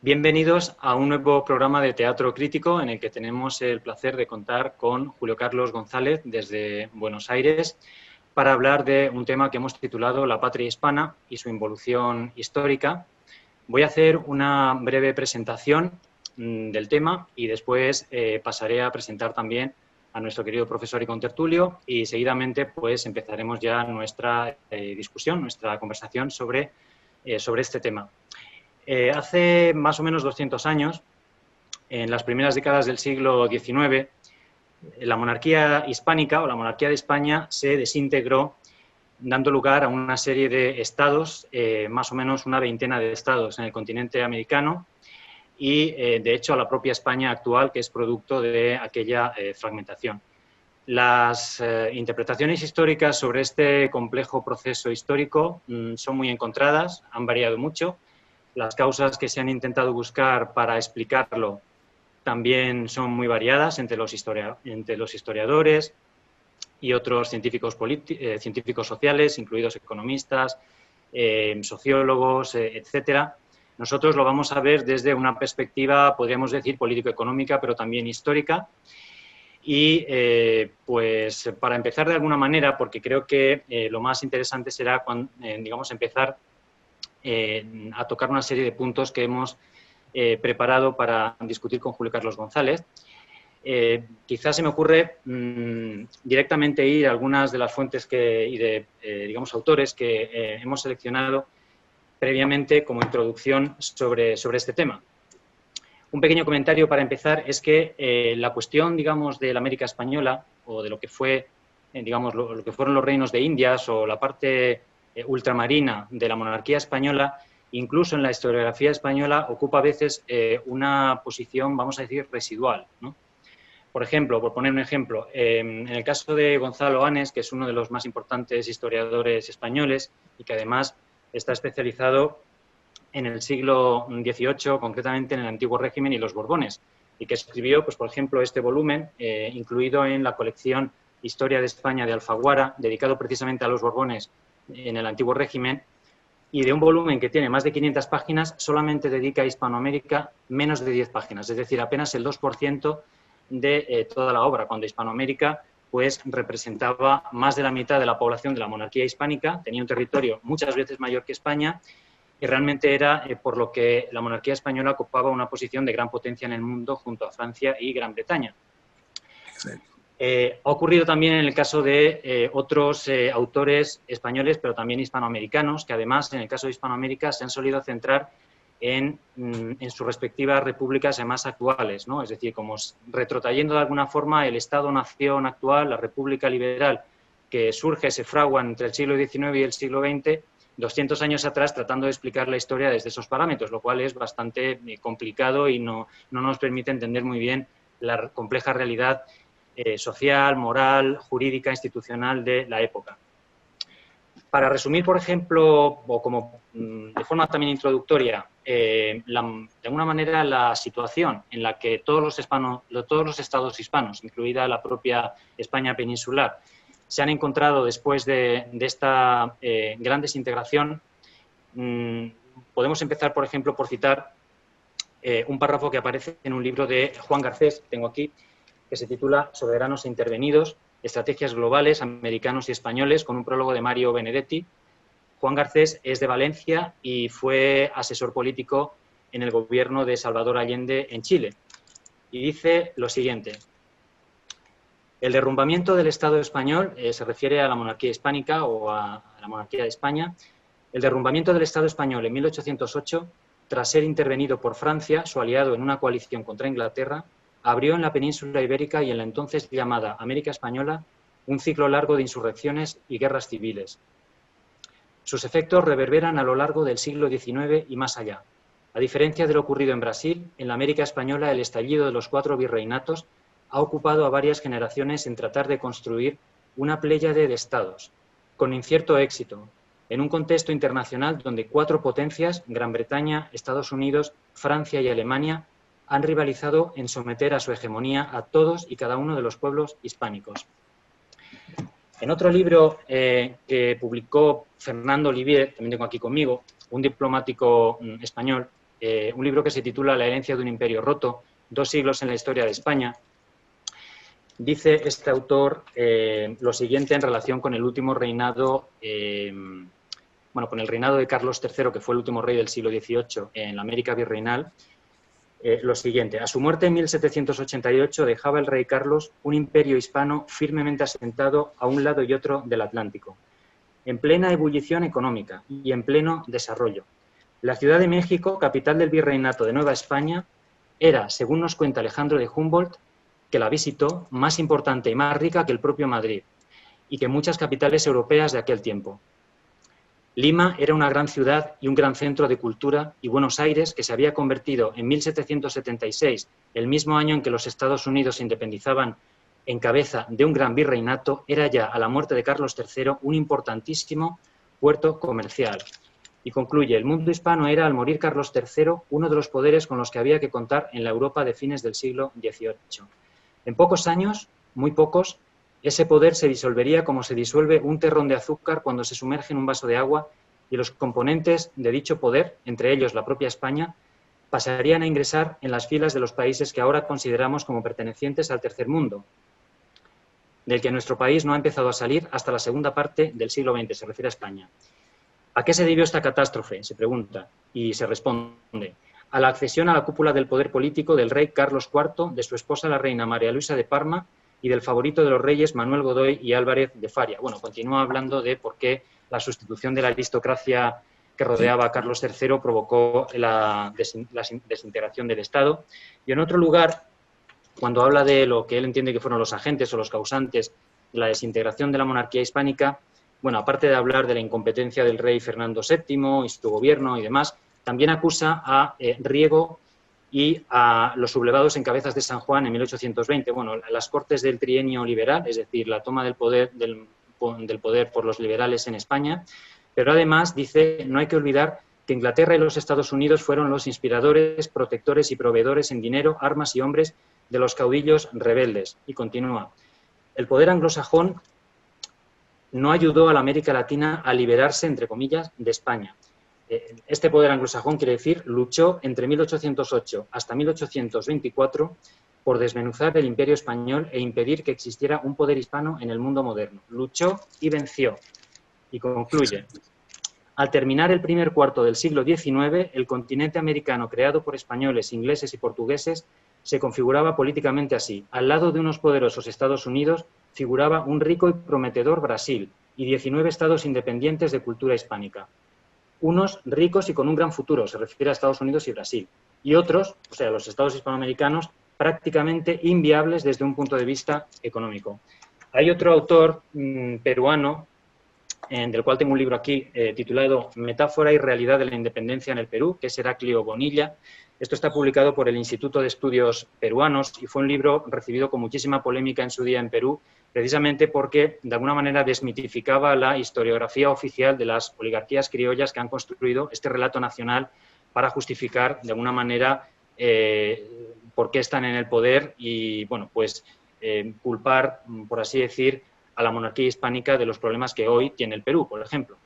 Bienvenidos a un nuevo programa de Teatro Crítico en el que tenemos el placer de contar con Julio Carlos González desde Buenos Aires para hablar de un tema que hemos titulado La patria hispana y su involución histórica. Voy a hacer una breve presentación del tema y después pasaré a presentar también a nuestro querido profesor y contertulio y seguidamente pues empezaremos ya nuestra discusión, nuestra conversación sobre este tema. Hace más o menos 200 años, en las primeras décadas del siglo XIX, la monarquía hispánica o la monarquía de España se desintegró, dando lugar a una serie de estados, más o menos una veintena de estados en el continente americano y, de hecho, a la propia España actual, que es producto de aquella fragmentación. Las interpretaciones históricas sobre este complejo proceso histórico son muy encontradas, han variado mucho. Las causas que se han intentado buscar para explicarlo también son muy variadas entre los historiadores y otros científicos sociales, incluidos economistas, sociólogos, etcétera. Nosotros lo vamos a ver desde una perspectiva, podríamos decir, político-económica, pero también histórica. Y pues para empezar de alguna manera, porque creo que lo más interesante será digamos, empezar a tocar una serie de puntos que hemos preparado para discutir con Julio Carlos González. Quizás se me ocurre directamente ir a algunas de las fuentes y de digamos, autores que hemos seleccionado previamente como introducción sobre este tema. Un pequeño comentario para empezar es que la cuestión, digamos, de la América española o de lo que fue, digamos, lo que fueron los reinos de Indias o la parte ultramarina de la monarquía española, incluso en la historiografía española, ocupa a veces una posición, vamos a decir, residual, ¿no? Por ejemplo, por poner un ejemplo, en el caso de Gonzalo Anes, que es uno de los más importantes historiadores españoles y que además está especializado en el siglo XVIII, concretamente en el Antiguo Régimen y los Borbones, y que escribió, pues, por ejemplo, este volumen, incluido en la colección Historia de España de Alfaguara, dedicado precisamente a los Borbones en el Antiguo Régimen, y de un volumen que tiene más de 500 páginas, solamente dedica a Hispanoamérica menos de 10 páginas, es decir, apenas el 2% de toda la obra, cuando Hispanoamérica pues representaba más de la mitad de la población de la monarquía hispánica, tenía un territorio muchas veces mayor que España, y realmente era por lo que la monarquía española ocupaba una posición de gran potencia en el mundo junto a Francia y Gran Bretaña. Ha ocurrido también en el caso de otros autores españoles, pero también hispanoamericanos, que además, en el caso de Hispanoamérica, se han solido centrar en sus respectivas repúblicas más actuales, ¿no? Es decir, como retrotrayendo de alguna forma el Estado-nación actual, la República Liberal, que surge, se fragua entre el siglo XIX y el siglo XX, 200 años atrás, tratando de explicar la historia desde esos parámetros, lo cual es bastante complicado y no nos permite entender muy bien la compleja realidad social, moral, jurídica, institucional de la época. Para resumir, por ejemplo, o como de forma también introductoria, de alguna manera la situación en la que todos los estados hispanos, incluida la propia España peninsular, se han encontrado después de esta gran desintegración, podemos empezar, por ejemplo, por citar un párrafo que aparece en un libro de Juan Garcés, que tengo aquí, que se titula Soberanos e intervenidos, estrategias globales, americanos y españoles, con un prólogo de Mario Benedetti. Juan Garcés es de Valencia y fue asesor político en el gobierno de Salvador Allende en Chile. Y dice lo siguiente: el derrumbamiento del Estado español, se refiere a la monarquía hispánica o a la monarquía de España, el derrumbamiento del Estado español en 1808, tras ser intervenido por Francia, su aliado en una coalición contra Inglaterra, abrió en la península ibérica y en la entonces llamada América Española un ciclo largo de insurrecciones y guerras civiles. Sus efectos reverberan a lo largo del siglo XIX y más allá. A diferencia de lo ocurrido en Brasil, en la América Española el estallido de los 4 virreinatos ha ocupado a varias generaciones en tratar de construir una pléyade de estados, con incierto éxito, en un contexto internacional donde 4 potencias, Gran Bretaña, Estados Unidos, Francia y Alemania, han rivalizado en someter a su hegemonía a todos y cada uno de los pueblos hispánicos. En otro libro que publicó Fernando Olivier, también tengo aquí conmigo, un diplomático español, un libro que se titula La herencia de un imperio roto, 2 siglos en la historia de España. Dice este autor lo siguiente en relación con el último reinado, con el reinado de Carlos III, que fue el último rey del siglo XVIII en la América virreinal. Lo siguiente: a su muerte en 1788 dejaba el rey Carlos un imperio hispano firmemente asentado a un lado y otro del Atlántico, en plena ebullición económica y en pleno desarrollo. La Ciudad de México, capital del virreinato de Nueva España, era, según nos cuenta Alejandro de Humboldt, que la visitó, más importante y más rica que el propio Madrid y que muchas capitales europeas de aquel tiempo. Lima era una gran ciudad y un gran centro de cultura, y Buenos Aires, que se había convertido en 1776, el mismo año en que los Estados Unidos se independizaban en cabeza de un gran virreinato, era ya, a la muerte de Carlos III, un importantísimo puerto comercial. Y concluye: el mundo hispano era, al morir Carlos III, uno de los poderes con los que había que contar en la Europa de fines del siglo XVIII. En pocos años, muy pocos, ese poder se disolvería como se disuelve un terrón de azúcar cuando se sumerge en un vaso de agua, y los componentes de dicho poder, entre ellos la propia España, pasarían a ingresar en las filas de los países que ahora consideramos como pertenecientes al tercer mundo, del que nuestro país no ha empezado a salir hasta la segunda parte del siglo XX, se refiere a España. ¿A qué se debió esta catástrofe?, se pregunta, y se responde: a la accesión a la cúpula del poder político del rey Carlos IV, de su esposa la reina María Luisa de Parma y del favorito de los reyes Manuel Godoy y Álvarez de Faria. Bueno, continúa hablando de por qué la sustitución de la aristocracia que rodeaba a Carlos III provocó la desintegración del Estado. Y en otro lugar, cuando habla de lo que él entiende que fueron los agentes o los causantes de la desintegración de la monarquía hispánica, bueno, aparte de hablar de la incompetencia del rey Fernando VII y su gobierno y demás, también acusa a Riego y a los sublevados en Cabezas de San Juan en 1820. Bueno, las Cortes del Trienio Liberal, es decir, la toma del poder por los liberales en España, pero además dice: no hay que olvidar que Inglaterra y los Estados Unidos fueron los inspiradores, protectores y proveedores en dinero, armas y hombres de los caudillos rebeldes. Y continúa: el poder anglosajón no ayudó a la América Latina a liberarse, entre comillas, de España. Este poder anglosajón, quiere decir, luchó entre 1808 hasta 1824 por desmenuzar el imperio español e impedir que existiera un poder hispano en el mundo moderno. Luchó y venció. Y concluye: al terminar el primer cuarto del siglo XIX, el continente americano, creado por españoles, ingleses y portugueses, se configuraba políticamente así. Al lado de unos poderosos Estados Unidos figuraba un rico y prometedor Brasil y 19 estados independientes de cultura hispánica. Unos ricos y con un gran futuro, se refiere a Estados Unidos y Brasil, y otros, o sea, los estados hispanoamericanos, prácticamente inviables desde un punto de vista económico. Hay otro autor peruano, del cual tengo un libro aquí, titulado Metáfora y realidad de la independencia en el Perú, que es Heraclio Bonilla. Esto está publicado por el Instituto de Estudios Peruanos y fue un libro recibido con muchísima polémica en su día en Perú, precisamente porque de alguna manera desmitificaba la historiografía oficial de las oligarquías criollas que han construido este relato nacional para justificar de alguna manera por qué están en el poder y, bueno, pues culpar, por así decir, a la monarquía hispánica de los problemas que hoy tiene el Perú, por ejemplo.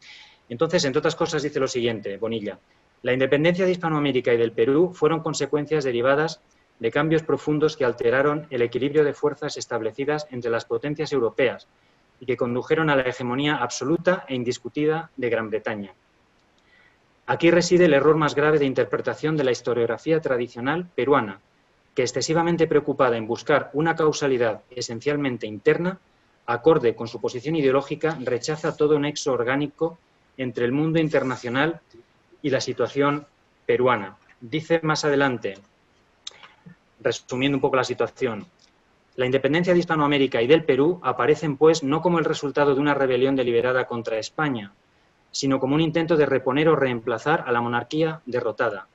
Entonces, entre otras cosas, dice lo siguiente, Bonilla: la independencia de Hispanoamérica y del Perú fueron consecuencias derivadas de cambios profundos que alteraron el equilibrio de fuerzas establecidas entre las potencias europeas y que condujeron a la hegemonía absoluta e indiscutida de Gran Bretaña. Aquí reside el error más grave de interpretación de la historiografía tradicional peruana, que, excesivamente preocupada en buscar una causalidad esencialmente interna, acorde con su posición ideológica, rechaza todo nexo orgánico entre el mundo internacional y la situación peruana. Dice más adelante, resumiendo un poco la situación: la independencia de Hispanoamérica y del Perú aparecen, pues, no como el resultado de una rebelión deliberada contra España, sino como un intento de reponer o reemplazar a la monarquía derrotada.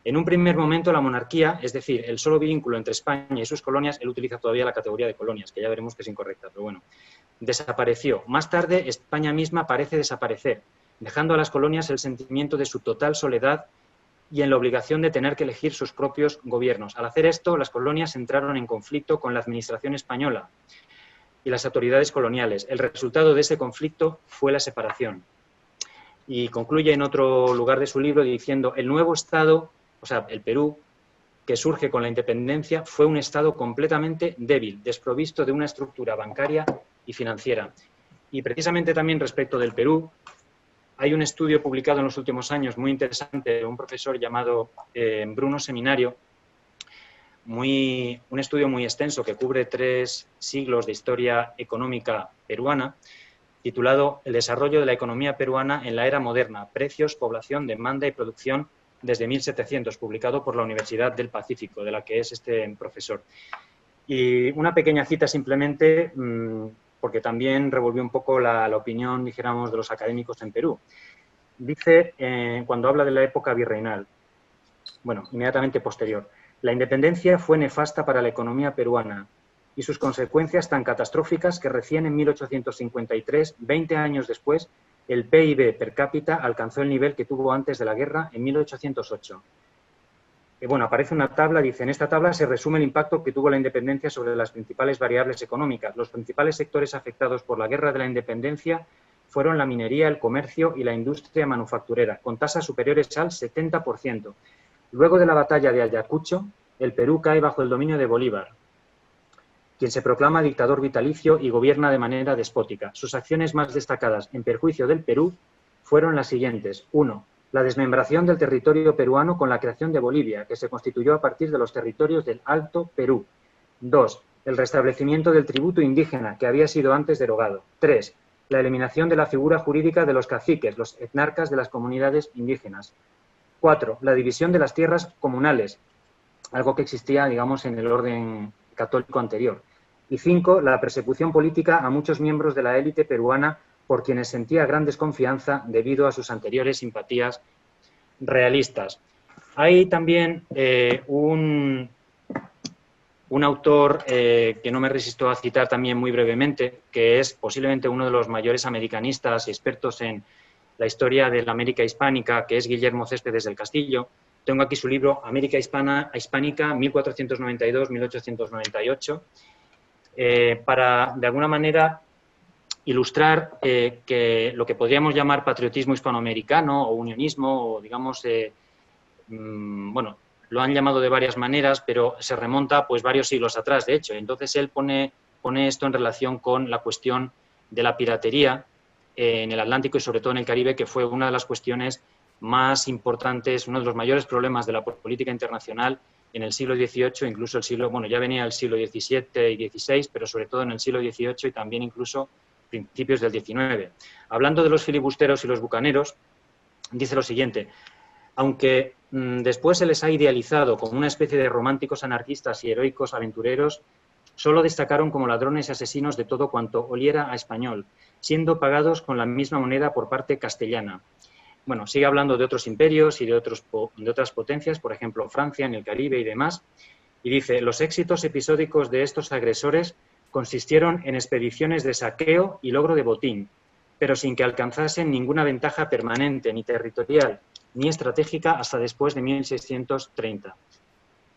En un primer momento, la monarquía, es decir, el solo vínculo entre España y sus colonias, él utiliza todavía la categoría de colonias, que ya veremos que es incorrecta, pero bueno, desapareció. Más tarde, España misma parece desaparecer, dejando a las colonias el sentimiento de su total soledad y en la obligación de tener que elegir sus propios gobiernos. Al hacer esto, las colonias entraron en conflicto con la administración española y las autoridades coloniales. El resultado de ese conflicto fue la separación. Y concluye en otro lugar de su libro diciendo: el nuevo Estado o sea, el Perú, que surge con la independencia, fue un Estado completamente débil, desprovisto de una estructura bancaria y financiera. Y precisamente también respecto del Perú, hay un estudio publicado en los últimos años muy interesante de un profesor llamado Bruno Seminario, un estudio muy extenso que cubre 3 siglos de historia económica peruana, titulado El desarrollo de la economía peruana en la era moderna, precios, población, demanda y producción desde 1700, publicado por la Universidad del Pacífico, de la que es este profesor. Y una pequeña cita simplemente, porque también revolvió un poco la opinión, dijéramos, de los académicos en Perú. Dice, cuando habla de la época virreinal, bueno, inmediatamente posterior, la independencia fue nefasta para la economía peruana y sus consecuencias tan catastróficas que recién en 1853, 20 años después, el PIB per cápita alcanzó el nivel que tuvo antes de la guerra en 1808. Bueno, aparece una tabla, dice, en esta tabla se resume el impacto que tuvo la independencia sobre las principales variables económicas. Los principales sectores afectados por la guerra de la independencia fueron la minería, el comercio y la industria manufacturera, con tasas superiores al 70%. Luego de la batalla de Ayacucho, el Perú cae bajo el dominio de Bolívar, quien se proclama dictador vitalicio y gobierna de manera despótica. Sus acciones más destacadas en perjuicio del Perú fueron las siguientes. 1. La desmembración del territorio peruano con la creación de Bolivia, que se constituyó a partir de los territorios del Alto Perú. 2. El restablecimiento del tributo indígena, que había sido antes derogado. 3. La eliminación de la figura jurídica de los caciques, los etnarcas de las comunidades indígenas. 4. La división de las tierras comunales, algo que existía, digamos, en el orden católico anterior. Y 5. La persecución política a muchos miembros de la élite peruana por quienes sentía gran desconfianza debido a sus anteriores simpatías realistas. Hay también un autor que no me resisto a citar también muy brevemente, que es posiblemente uno de los mayores americanistas y expertos en la historia de la América hispánica, que es Guillermo Céspedes del Castillo. Tengo aquí su libro América Hispánica, 1492-1898, para, de alguna manera, ilustrar que lo que podríamos llamar patriotismo hispanoamericano o unionismo, o digamos, bueno, lo han llamado de varias maneras, pero se remonta pues varios siglos atrás, de hecho. Entonces él pone esto en relación con la cuestión de la piratería en el Atlántico y sobre todo en el Caribe, que fue una de las cuestiones más importantes, uno de los mayores problemas de la política internacional en el siglo XVIII, incluso el siglo, bueno, ya venía el siglo XVII y XVI, pero sobre todo en el siglo XVIII y también incluso principios del XIX. Hablando de los filibusteros y los bucaneros, dice lo siguiente: aunque después se les ha idealizado como una especie de románticos anarquistas y heroicos aventureros, solo destacaron como ladrones y asesinos de todo cuanto oliera a español, siendo pagados con la misma moneda por parte castellana. Bueno, sigue hablando de otros imperios y de otras potencias, por ejemplo, Francia en el Caribe y demás, y dice, los éxitos episódicos de estos agresores consistieron en expediciones de saqueo y logro de botín, pero sin que alcanzasen ninguna ventaja permanente, ni territorial, ni estratégica hasta después de 1630.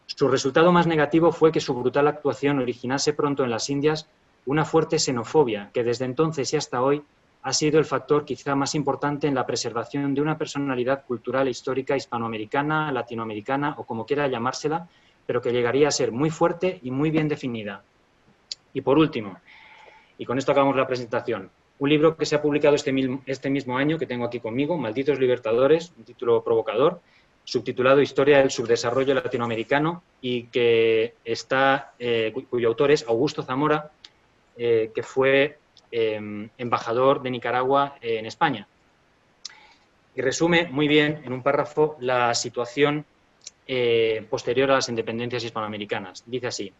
Su resultado más negativo fue que su brutal actuación originase pronto en las Indias una fuerte xenofobia que desde entonces y hasta hoy ha sido el factor quizá más importante en la preservación de una personalidad cultural e histórica hispanoamericana, latinoamericana o como quiera llamársela, pero que llegaría a ser muy fuerte y muy bien definida. Y por último, y con esto acabamos la presentación, un libro que se ha publicado este mismo año, que tengo aquí conmigo, Malditos Libertadores, un título provocador, subtitulado Historia del subdesarrollo latinoamericano, y que está, cuyo autor es Augusto Zamora, que fue embajador de Nicaragua en España. Y resume muy bien, en un párrafo, la situación posterior a las independencias hispanoamericanas. Dice así: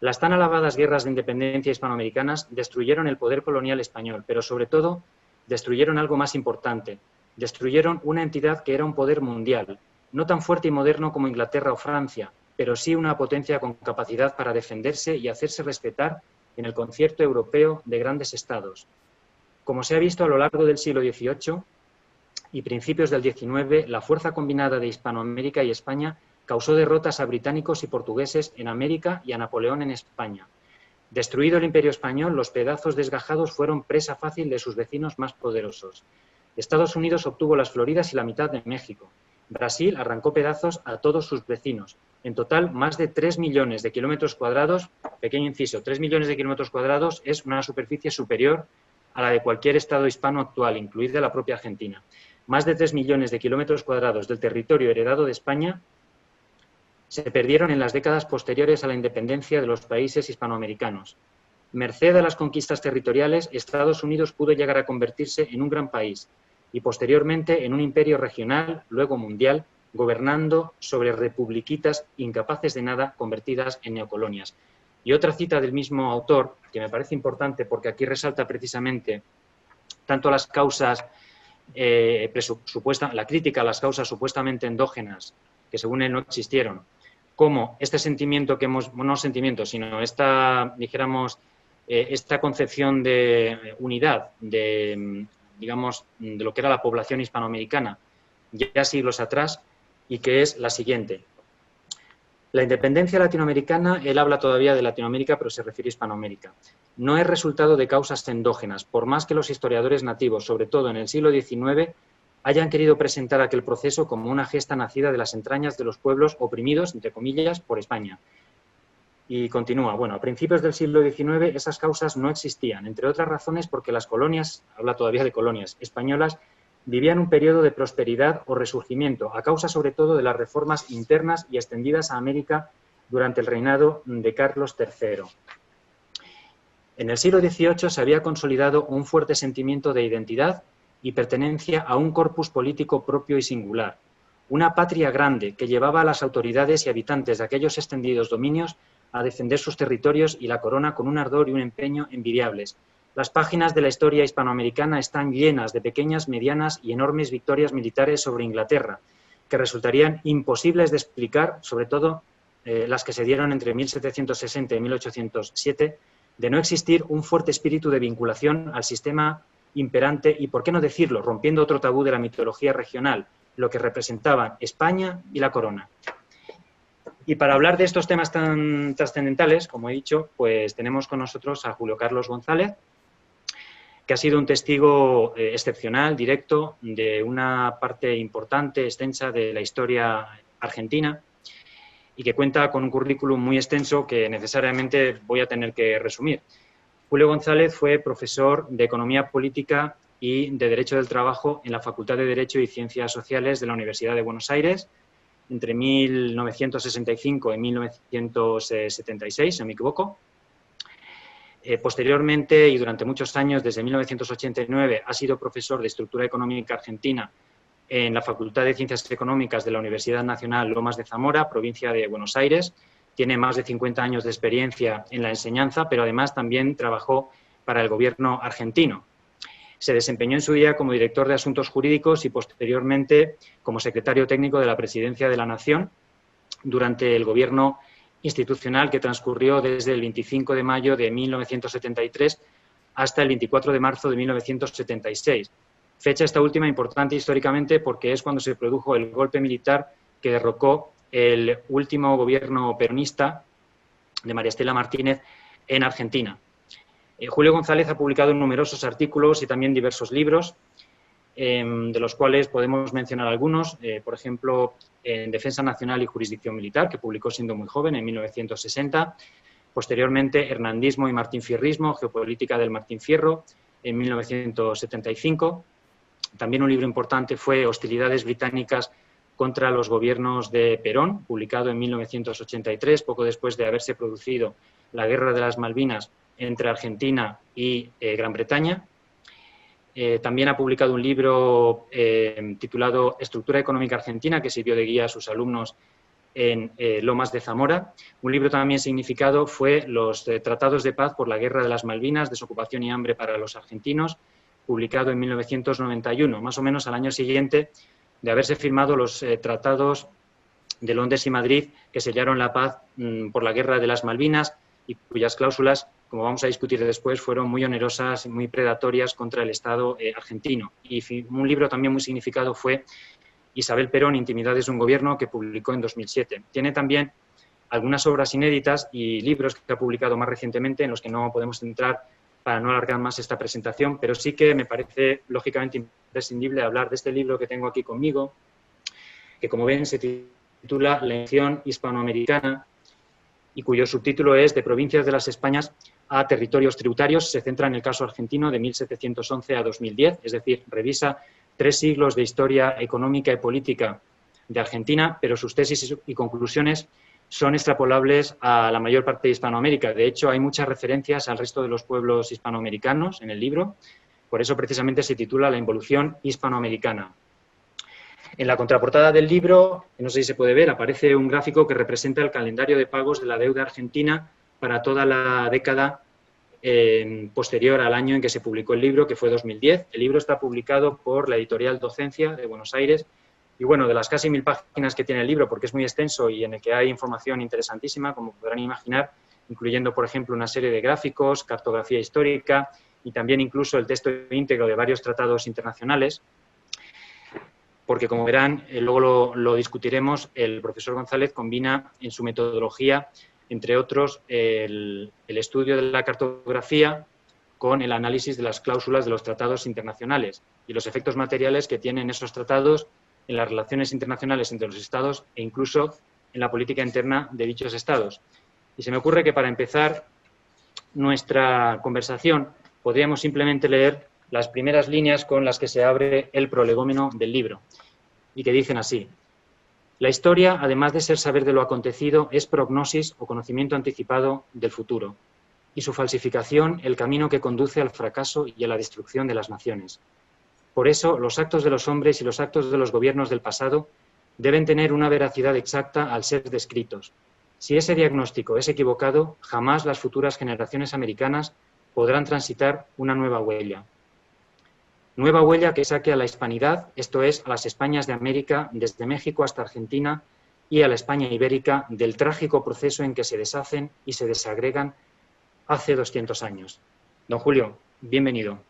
las tan alabadas guerras de independencia hispanoamericanas destruyeron el poder colonial español, pero sobre todo destruyeron algo más importante. Destruyeron una entidad que era un poder mundial, no tan fuerte y moderno como Inglaterra o Francia, pero sí una potencia con capacidad para defenderse y hacerse respetar en el concierto europeo de grandes estados. Como se ha visto a lo largo del siglo XVIII y principios del XIX, la fuerza combinada de Hispanoamérica y España causó derrotas a británicos y portugueses en América y a Napoleón en España. Destruido el Imperio Español, los pedazos desgajados fueron presa fácil de sus vecinos más poderosos. Estados Unidos obtuvo las Floridas y la mitad de México. Brasil arrancó pedazos a todos sus vecinos. En total, más de 3 millones de kilómetros cuadrados, pequeño inciso, 3 millones de kilómetros cuadrados es una superficie superior a la de cualquier estado hispano actual, incluida la propia Argentina. Más de 3 millones de kilómetros cuadrados del territorio heredado de España se perdieron en las décadas posteriores a la independencia de los países hispanoamericanos. Merced a las conquistas territoriales, Estados Unidos pudo llegar a convertirse en un gran país y posteriormente en un imperio regional, luego mundial, gobernando sobre republiquitas incapaces de nada, convertidas en neocolonias. Y otra cita del mismo autor, que me parece importante porque aquí resalta precisamente tanto las causas, la crítica a las causas supuestamente endógenas, que según él no existieron, como este sentimiento que hemos, no sentimiento, sino esta, dijéramos, esta concepción de unidad, digamos, de lo que era la población hispanoamericana ya siglos atrás, y que es la siguiente. La independencia latinoamericana, él habla todavía de Latinoamérica, pero se refiere a Hispanoamérica, no es resultado de causas endógenas, por más que los historiadores nativos, sobre todo en el siglo XIX, hayan querido presentar aquel proceso como una gesta nacida de las entrañas de los pueblos oprimidos, entre comillas, por España. Y continúa, bueno, a principios del siglo XIX esas causas no existían, entre otras razones porque las colonias, habla todavía de colonias españolas, vivían un periodo de prosperidad o resurgimiento, a causa sobre todo de las reformas internas y extendidas a América durante el reinado de Carlos III. En el siglo XVIII se había consolidado un fuerte sentimiento de identidad y pertenencia a un corpus político propio y singular, una patria grande que llevaba a las autoridades y habitantes de aquellos extendidos dominios a defender sus territorios y la corona con un ardor y un empeño envidiables. Las páginas de la historia hispanoamericana están llenas de pequeñas, medianas y enormes victorias militares sobre Inglaterra, que resultarían imposibles de explicar, sobre todo las que se dieron entre 1760 y 1807, de no existir un fuerte espíritu de vinculación al sistema imperante y, por qué no decirlo, rompiendo otro tabú de la mitología regional, lo que representaban España y la corona. Y para hablar de estos temas tan trascendentales, como he dicho, pues tenemos con nosotros a Julio Carlos González, que ha sido un testigo excepcional, directo, de una parte importante, extensa de la historia argentina y que cuenta con un currículum muy extenso que necesariamente voy a tener que resumir. Julio González fue profesor de Economía Política y de Derecho del Trabajo en la Facultad de Derecho y Ciencias Sociales de la Universidad de Buenos Aires entre 1965 y 1976, si no me equivoco. Posteriormente y durante muchos años, desde 1989, ha sido profesor de Estructura Económica Argentina en la Facultad de Ciencias Económicas de la Universidad Nacional Lomas de Zamora, provincia de Buenos Aires. Tiene más de 50 años de experiencia en la enseñanza, pero además también trabajó para el gobierno argentino. Se desempeñó en su día como director de Asuntos Jurídicos y posteriormente como secretario técnico de la Presidencia de la Nación durante el gobierno institucional que transcurrió desde el 25 de mayo de 1973 hasta el 24 de marzo de 1976. Fecha esta última importante históricamente porque es cuando se produjo el golpe militar que derrocó el último gobierno peronista de María Estela Martínez en Argentina. Julio González ha publicado numerosos artículos y también diversos libros, de los cuales podemos mencionar algunos, por ejemplo, en Defensa Nacional y Jurisdicción Militar, que publicó siendo muy joven, en 1960. Posteriormente, Hernandismo y Martinfierrismo, Geopolítica del Martín Fierro, en 1975. También un libro importante fue Hostilidades británicas contra los gobiernos de Perón, publicado en 1983, poco después de haberse producido la Guerra de las Malvinas entre Argentina y Gran Bretaña. También ha publicado un libro titulado Estructura Económica Argentina, que sirvió de guía a sus alumnos en Lomas de Zamora. Un libro también significado fue Los Tratados de Paz por la Guerra de las Malvinas, Desocupación y Hambre para los Argentinos, publicado en 1991, más o menos al año siguiente de haberse firmado los tratados de Londres y Madrid que sellaron la paz por la Guerra de las Malvinas y cuyas cláusulas, como vamos a discutir después, fueron muy onerosas y muy predatorias contra el Estado argentino. Y un libro también muy significado fue Isabel Perón, Intimidades de un Gobierno, que publicó en 2007. Tiene también algunas obras inéditas y libros que ha publicado más recientemente en los que no podemos entrar para no alargar más esta presentación, pero sí que me parece lógicamente imprescindible hablar de este libro que tengo aquí conmigo, que como ven se titula La Invención Hispanoamericana y cuyo subtítulo es De provincias de las Españas a territorios tributarios. Se centra en el caso argentino de 1711 a 2010, es decir, revisa 3 siglos de historia económica y política de Argentina, pero sus tesis y conclusiones son extrapolables a la mayor parte de Hispanoamérica. De hecho, hay muchas referencias al resto de los pueblos hispanoamericanos en el libro, por eso precisamente se titula La Involución Hispanoamericana. En la contraportada del libro, no sé si se puede ver, aparece un gráfico que representa el calendario de pagos de la deuda argentina para toda la década posterior al año en que se publicó el libro, que fue 2010. El libro está publicado por la editorial Docencia de Buenos Aires y, bueno, de las casi 1000 páginas que tiene el libro, porque es muy extenso y en el que hay información interesantísima, como podrán imaginar, incluyendo, por ejemplo, una serie de gráficos, cartografía histórica y también incluso el texto íntegro de varios tratados internacionales, porque, como verán, luego lo discutiremos, el profesor González combina en su metodología, entre otros, el estudio de la cartografía con el análisis de las cláusulas de los tratados internacionales y los efectos materiales que tienen esos tratados en las relaciones internacionales entre los Estados e incluso en la política interna de dichos Estados. Y se me ocurre que para empezar nuestra conversación podríamos simplemente leer las primeras líneas con las que se abre el prolegómeno del libro y que dicen así: la historia, además de ser saber de lo acontecido, es prognosis o conocimiento anticipado del futuro, y su falsificación el camino que conduce al fracaso y a la destrucción de las naciones. Por eso, los actos de los hombres y los actos de los gobiernos del pasado deben tener una veracidad exacta al ser descritos. Si ese diagnóstico es equivocado, jamás las futuras generaciones americanas podrán transitar una nueva huella. Nueva huella que saque a la hispanidad, esto es, a las Españas de América, desde México hasta Argentina, y a la España ibérica del trágico proceso en que se deshacen y se desagregan hace 200 años. Don Julio, bienvenido.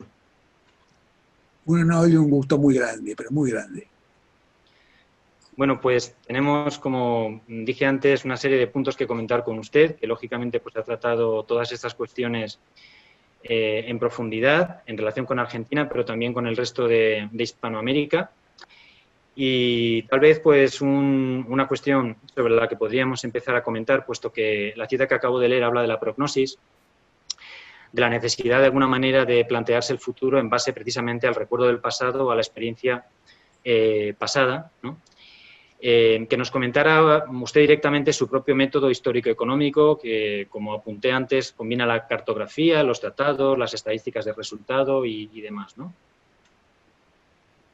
Un honor y un gusto muy grande, pero muy grande. Bueno, pues tenemos, como dije antes, una serie de puntos que comentar con usted, que lógicamente pues, ha tratado todas estas cuestiones en profundidad en relación con Argentina, pero también con el resto de Hispanoamérica. Y tal vez pues una cuestión sobre la que podríamos empezar a comentar, puesto que la cita que acabo de leer habla de la prognosis, de la necesidad de alguna manera de plantearse el futuro en base precisamente al recuerdo del pasado o a la experiencia pasada, ¿no? Que nos comentara usted directamente su propio método histórico-económico, que, como apunté antes, combina la cartografía, los tratados, las estadísticas de resultado y demás, ¿no?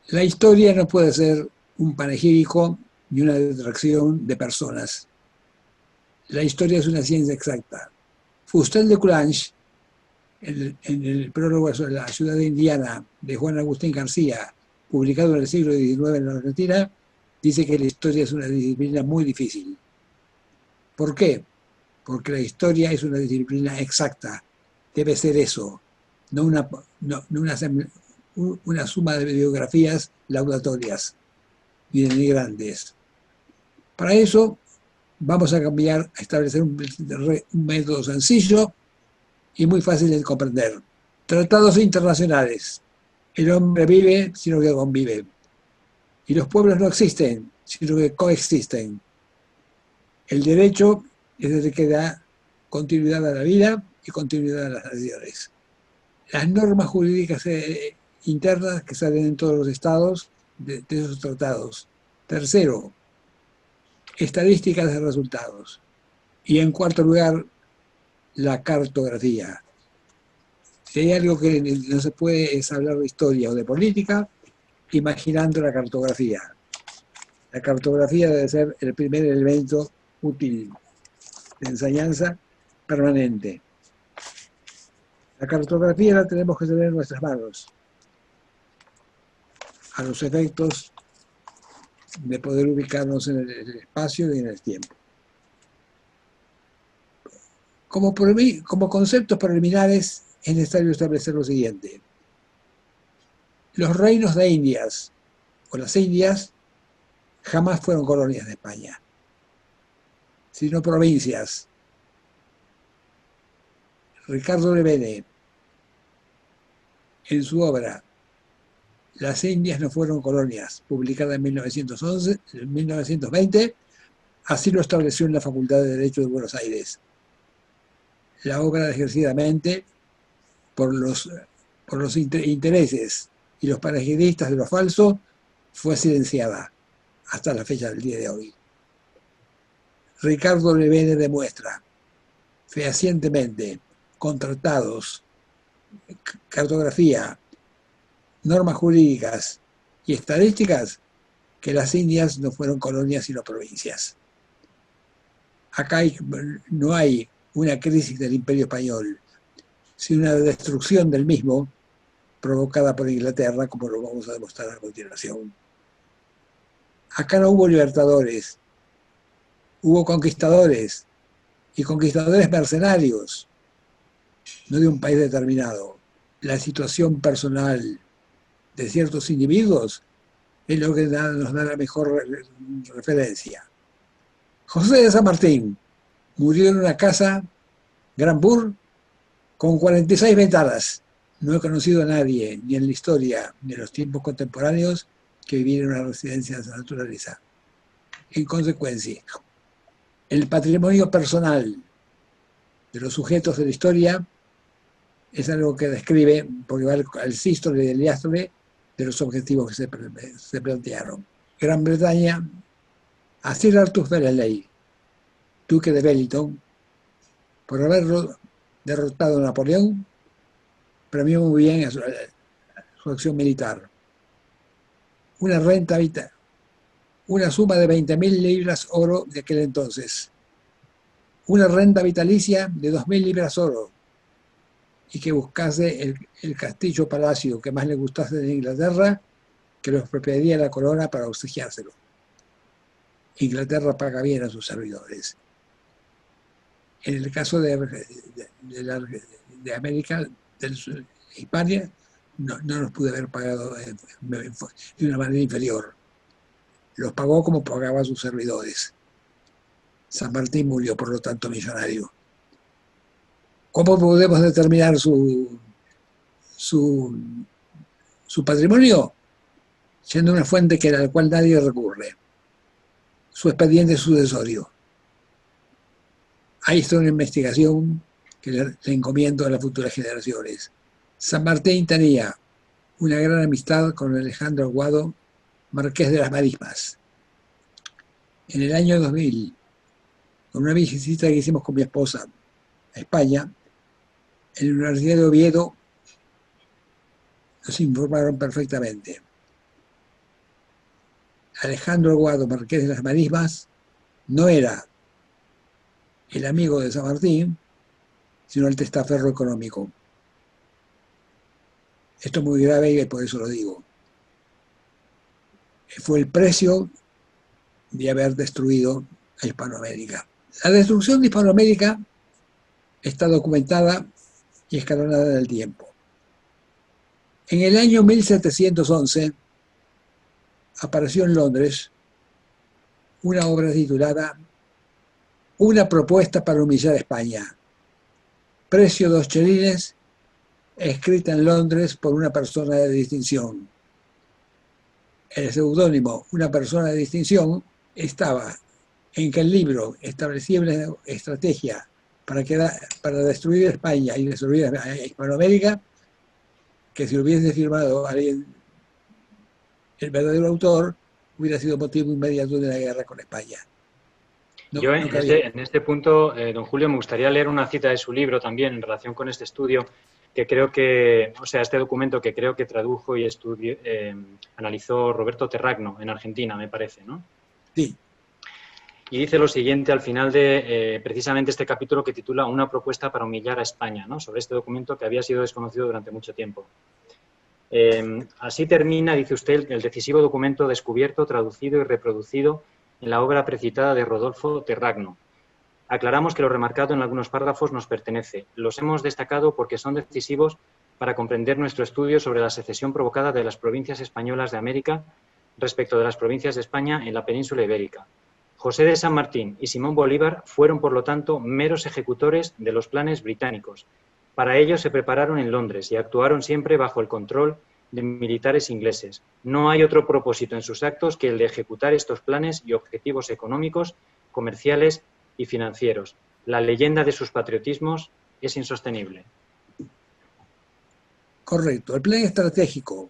La historia no puede ser un panegírico ni una detracción de personas. La historia es una ciencia exacta. Fustel de Coulanges, en el prólogo sobre la ciudad de Indiana de Juan Agustín García, publicado en el siglo XIX en la Argentina, dice que la historia es una disciplina muy difícil. ¿Por qué? Porque la historia es una disciplina exacta. Debe ser eso, no una suma de biografías laudatorias y denigrantes. Para eso vamos a establecer un método sencillo y muy fácil de comprender. Tratados internacionales. El hombre vive, sino que convive. Y los pueblos no existen, sino que coexisten. El derecho es el que da continuidad a la vida y continuidad a las naciones. Las normas jurídicas internas que salen en todos los estados de esos tratados. Tercero, estadísticas de resultados. Y en cuarto lugar, la cartografía. Si hay algo que no se puede es hablar de historia o de política, imaginando la cartografía. La cartografía debe ser el primer elemento útil de enseñanza permanente. La cartografía la tenemos que tener en nuestras manos, a los efectos de poder ubicarnos en el espacio y en el tiempo. Como conceptos preliminares es necesario establecer lo siguiente. Los reinos de Indias o las Indias jamás fueron colonias de España, sino provincias. Ricardo de Bene, en su obra Las Indias no fueron colonias, publicada en 1920, así lo estableció en la Facultad de Derecho de Buenos Aires. La obra desgraciadamente, por los intereses y los panegidistas de lo falso, fue silenciada hasta la fecha del día de hoy. Ricardo Levene demuestra fehacientemente, con tratados, cartografía, normas jurídicas y estadísticas, que las Indias no fueron colonias sino provincias. Acá no hay una crisis del Imperio Español, sino una destrucción del mismo provocada por Inglaterra, como lo vamos a demostrar a continuación. Acá no hubo libertadores, hubo conquistadores, y conquistadores mercenarios, no de un país determinado. La situación personal de ciertos individuos es lo que nos da la mejor referencia. José de San Martín murió en una casa, Granbourg, con 46 ventanas. No he conocido a nadie, ni en la historia, ni en los tiempos contemporáneos, que viviera en una residencia de esa naturaleza. En consecuencia, el patrimonio personal de los sujetos de la historia es algo que describe, porque va al sístole y al diástole de los objetivos que se plantearon. Gran Bretaña, a Sir Arthur Wellesley, duque de Wellington, por haber derrotado a Napoleón, premió muy bien a su acción militar. Una suma de 20.000 libras oro de aquel entonces. Una renta vitalicia de 2.000 libras oro. Y que buscase el castillo palacio que más le gustase de Inglaterra, que lo expropiaría la corona para obsequiárselo. Inglaterra paga bien a sus servidores. En el caso de América, de Hispania, no los pude haber pagado de una manera inferior. Los pagó como pagaba a sus servidores. San Martín murió, por lo tanto, millonario. ¿Cómo podemos determinar su patrimonio? Siendo una fuente a la cual nadie recurre. Su expediente sucesorio. Ahí está una investigación que le encomiendo a las futuras generaciones. San Martín tenía una gran amistad con Alejandro Aguado, marqués de las Marismas. En el año 2000, con una visita que hicimos con mi esposa a España, en la Universidad de Oviedo nos informaron perfectamente. Alejandro Aguado, marqués de las Marismas, no era el amigo de San Martín, sino el testaferro económico. Esto es muy grave y por eso lo digo. Fue el precio de haber destruido a Hispanoamérica. La destrucción de Hispanoamérica está documentada y escalonada en el tiempo. En el año 1711 apareció en Londres una obra titulada Una propuesta para humillar a España. Precio 2 chelines, escrita en Londres por una persona de distinción. El seudónimo Una persona de distinción estaba en que el libro establecía una estrategia para destruir España y destruir a Hispanoamérica, que si lo hubiese firmado alguien, el verdadero autor, hubiera sido motivo inmediato de la guerra con España. Yo en este punto, don Julio, me gustaría leer una cita de su libro también en relación con este estudio, que creo que, o sea, este documento que creo que tradujo y analizó Roberto Terragno en Argentina, me parece, ¿no? Sí. Y dice lo siguiente al final de precisamente este capítulo que titula Una propuesta para humillar a España, ¿no? Sobre este documento que había sido desconocido durante mucho tiempo. Así termina, dice usted, el decisivo documento descubierto, traducido y reproducido en la obra precitada de Rodolfo Terragno. Aclaramos que lo remarcado en algunos párrafos nos pertenece. Los hemos destacado porque son decisivos para comprender nuestro estudio sobre la secesión provocada de las provincias españolas de América respecto de las provincias de España en la península ibérica. José de San Martín y Simón Bolívar fueron, por lo tanto, meros ejecutores de los planes británicos. Para ello se prepararon en Londres y actuaron siempre bajo el control de militares ingleses. No hay otro propósito en sus actos que el de ejecutar estos planes y objetivos económicos, comerciales y financieros. La leyenda de sus patriotismos es insostenible. Correcto. El plan estratégico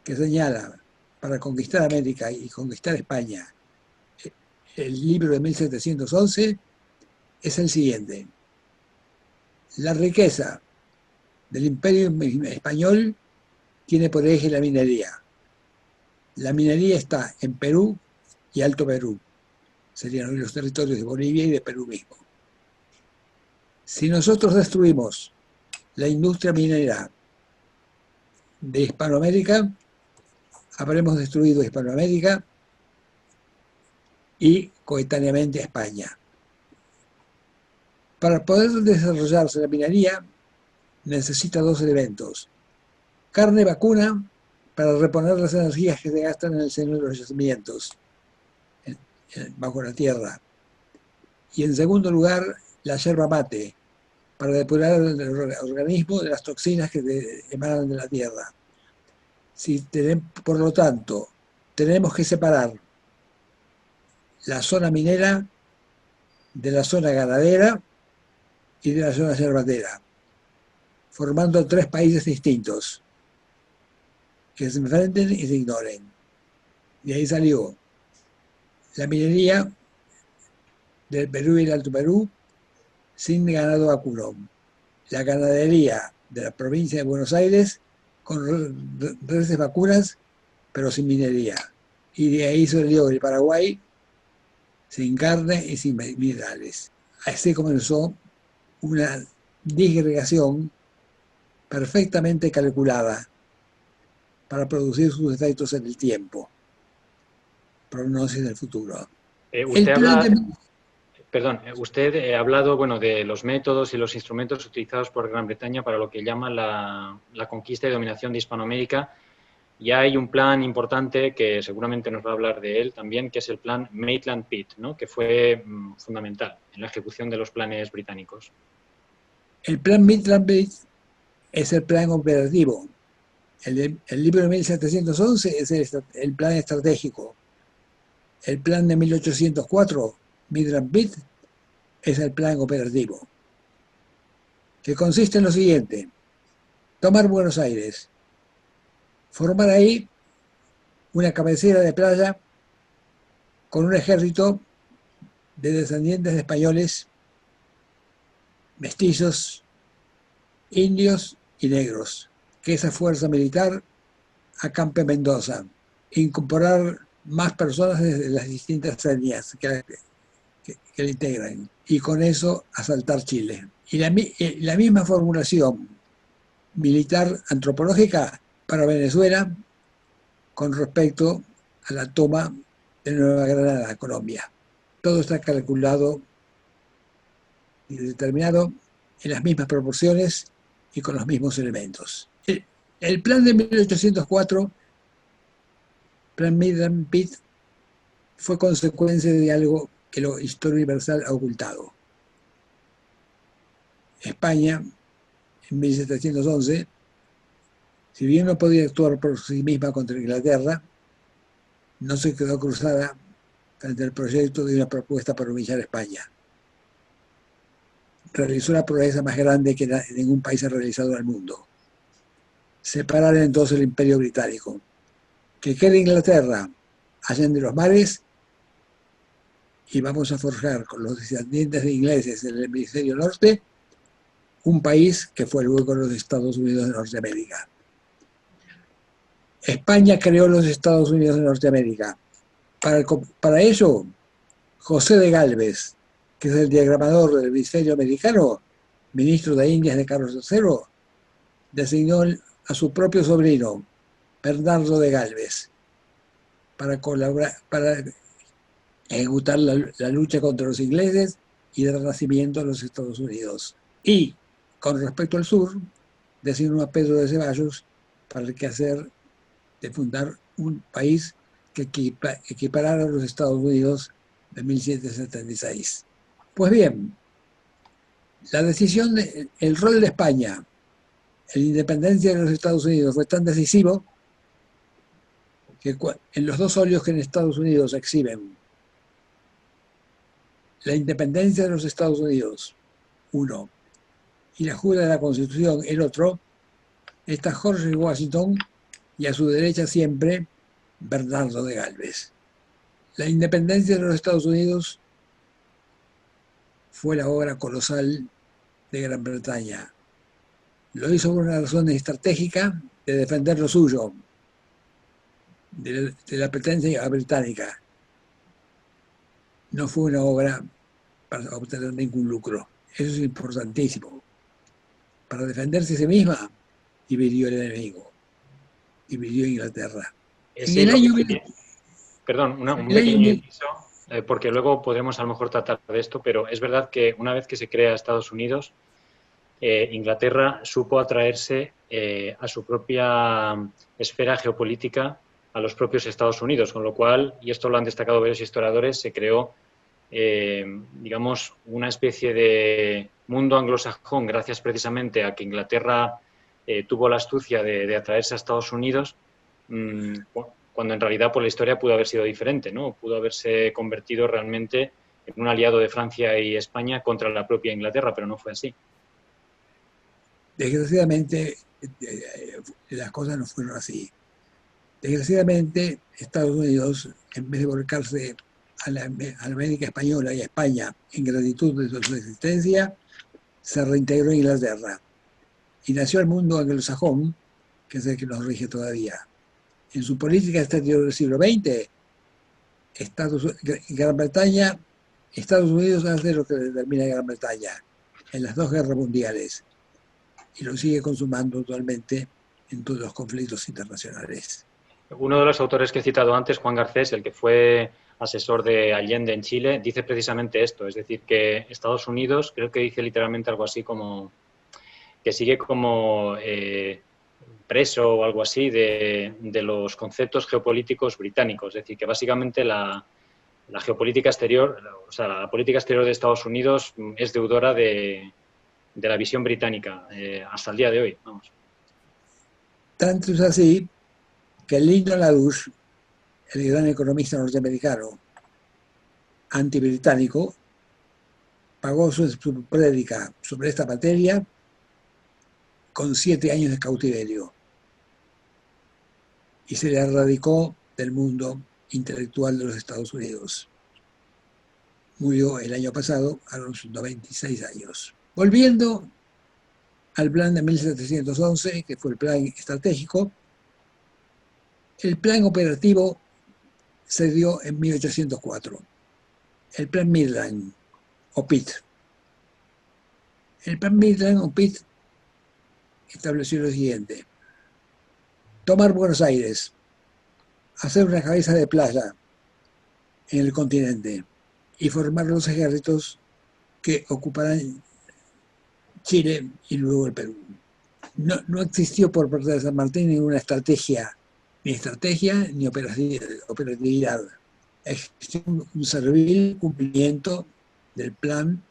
que señala para conquistar América y conquistar España, el libro de 1711, es el siguiente. La riqueza del imperio español tiene por eje la minería. La minería está en Perú y Alto Perú. Serían los territorios de Bolivia y de Perú mismo. Si nosotros destruimos la industria minera de Hispanoamérica, habremos destruido Hispanoamérica y coetáneamente España. Para poder desarrollarse la minería necesita dos elementos: carne vacuna para reponer las energías que se gastan en el seno de los yacimientos bajo la tierra, y en segundo lugar la yerba mate para depurar el organismo de las toxinas que emanan de la tierra. Por lo tanto, tenemos que separar la zona minera de la zona ganadera y de la zona yerbatera, formando tres países distintos que se enfrenten y se ignoren. De ahí salió la minería del Perú y el Alto Perú sin ganado vacuno, la ganadería de la provincia de Buenos Aires con reses vacunas pero sin minería, y de ahí salió el Paraguay sin carne y sin minerales. Así comenzó una disgregación perfectamente calculada para producir sus efectos en el tiempo, prognosis del futuro. Usted ha hablado, bueno, de los métodos y los instrumentos utilizados por Gran Bretaña para lo que llama la conquista y dominación de Hispanoamérica. Y hay un plan importante que seguramente nos va a hablar de él también, que es el plan Maitland-Pitt, ¿no?, que fue fundamental en la ejecución de los planes británicos. El plan Maitland-Pitt es el plan operativo. El libro de 1711 es el plan estratégico. El plan de 1804, Maitland-Pitt, es el plan operativo, que consiste en lo siguiente: tomar Buenos Aires, formar ahí una cabecera de playa con un ejército de descendientes de españoles, mestizos, indios y negros, que esa fuerza militar acampe en Mendoza, incorporar más personas desde las distintas etnias que le integran, y con eso asaltar Chile. Y la misma formulación militar antropológica para Venezuela con respecto a la toma de Nueva Granada, Colombia. Todo está calculado y determinado en las mismas proporciones y con los mismos elementos. El plan de 1804, plan Maitland-Pitt, fue consecuencia de algo que la historia universal ha ocultado. España, en 1711, si bien no podía actuar por sí misma contra Inglaterra, no se quedó cruzada frente al proyecto de una propuesta para humillar a España. Realizó la proeza más grande que ningún país ha realizado en el mundo: separar entonces el Imperio Británico. Que quede Inglaterra allende los mares, y vamos a forjar con los descendientes de ingleses en el hemisferio norte un país que fue luego los Estados Unidos de Norteamérica. España creó los Estados Unidos de Norteamérica. Para ello, José de Gálvez, que es el diagramador del hemisferio americano, ministro de Indias de Carlos III, designó a su propio sobrino, Bernardo de Gálvez, para ejecutar la lucha contra los ingleses y el renacimiento de los Estados Unidos. Y, con respecto al sur, designó a Pedro de Ceballos para el quehacer de fundar un país que equiparara a los Estados Unidos de 1776. Pues bien, la decisión, el rol de España en la independencia de los Estados Unidos fue tan decisivo que en los dos óleos que en Estados Unidos exhiben la independencia de los Estados Unidos, uno, y la jura de la Constitución, el otro, está George Washington y a su derecha siempre Bernardo de Galvez. La independencia de los Estados Unidos fue la obra colosal de Gran Bretaña. Lo hizo por una razón estratégica de defender lo suyo, de la pretensión británica. No fue una obra para obtener ningún lucro. Eso es importantísimo. Para defenderse a sí misma, dividió el enemigo, dividió Inglaterra. En el año... Perdón, un pequeño inciso, porque luego podremos a lo mejor tratar de esto, pero es verdad que una vez que se crea Estados Unidos, Inglaterra supo atraerse a su propia esfera geopolítica a los propios Estados Unidos, con lo cual, y esto lo han destacado varios historiadores, se creó, digamos, una especie de mundo anglosajón gracias precisamente a que Inglaterra tuvo la astucia de atraerse a Estados Unidos, cuando en realidad por la historia pudo haber sido diferente, ¿no? Pudo haberse convertido realmente en un aliado de Francia y España contra la propia Inglaterra, pero no fue así. Desgraciadamente, las cosas no fueron así. Desgraciadamente, Estados Unidos, en vez de volcarse a la América Española y a España en gratitud de su existencia, se reintegró en Inglaterra y nació el mundo anglosajón, que es el que nos rige todavía. En su política exterior del siglo XX, Gran Bretaña, Estados Unidos hace lo que determina Gran Bretaña en las dos guerras mundiales y lo sigue consumando actualmente en todos los conflictos internacionales. Uno de los autores que he citado antes, Juan Garcés, el que fue asesor de Allende en Chile, dice precisamente esto, es decir, que Estados Unidos, creo que dice literalmente algo así como que sigue como preso o algo así de los conceptos geopolíticos británicos, es decir, que básicamente la geopolítica exterior, o sea, la política exterior de Estados Unidos es deudora de la visión británica hasta el día de hoy, vamos. Tanto es así que Lyndon LaRouche, el gran economista norteamericano antibritánico, pagó su prédica sobre esta materia con 7 años de cautiverio y se le erradicó del mundo intelectual de los Estados Unidos. Murió el año pasado a los 96 años. Volviendo al plan de 1711, que fue el plan estratégico, el plan operativo se dio en 1804, el plan Midland o Pitt. El plan Midland o Pitt estableció lo siguiente: tomar Buenos Aires, hacer una cabeza de playa en el continente y formar los ejércitos que ocuparán Chile y luego el Perú. No existió por parte de San Martín ninguna estrategia ni operatividad. Existió un servil cumplimiento del plan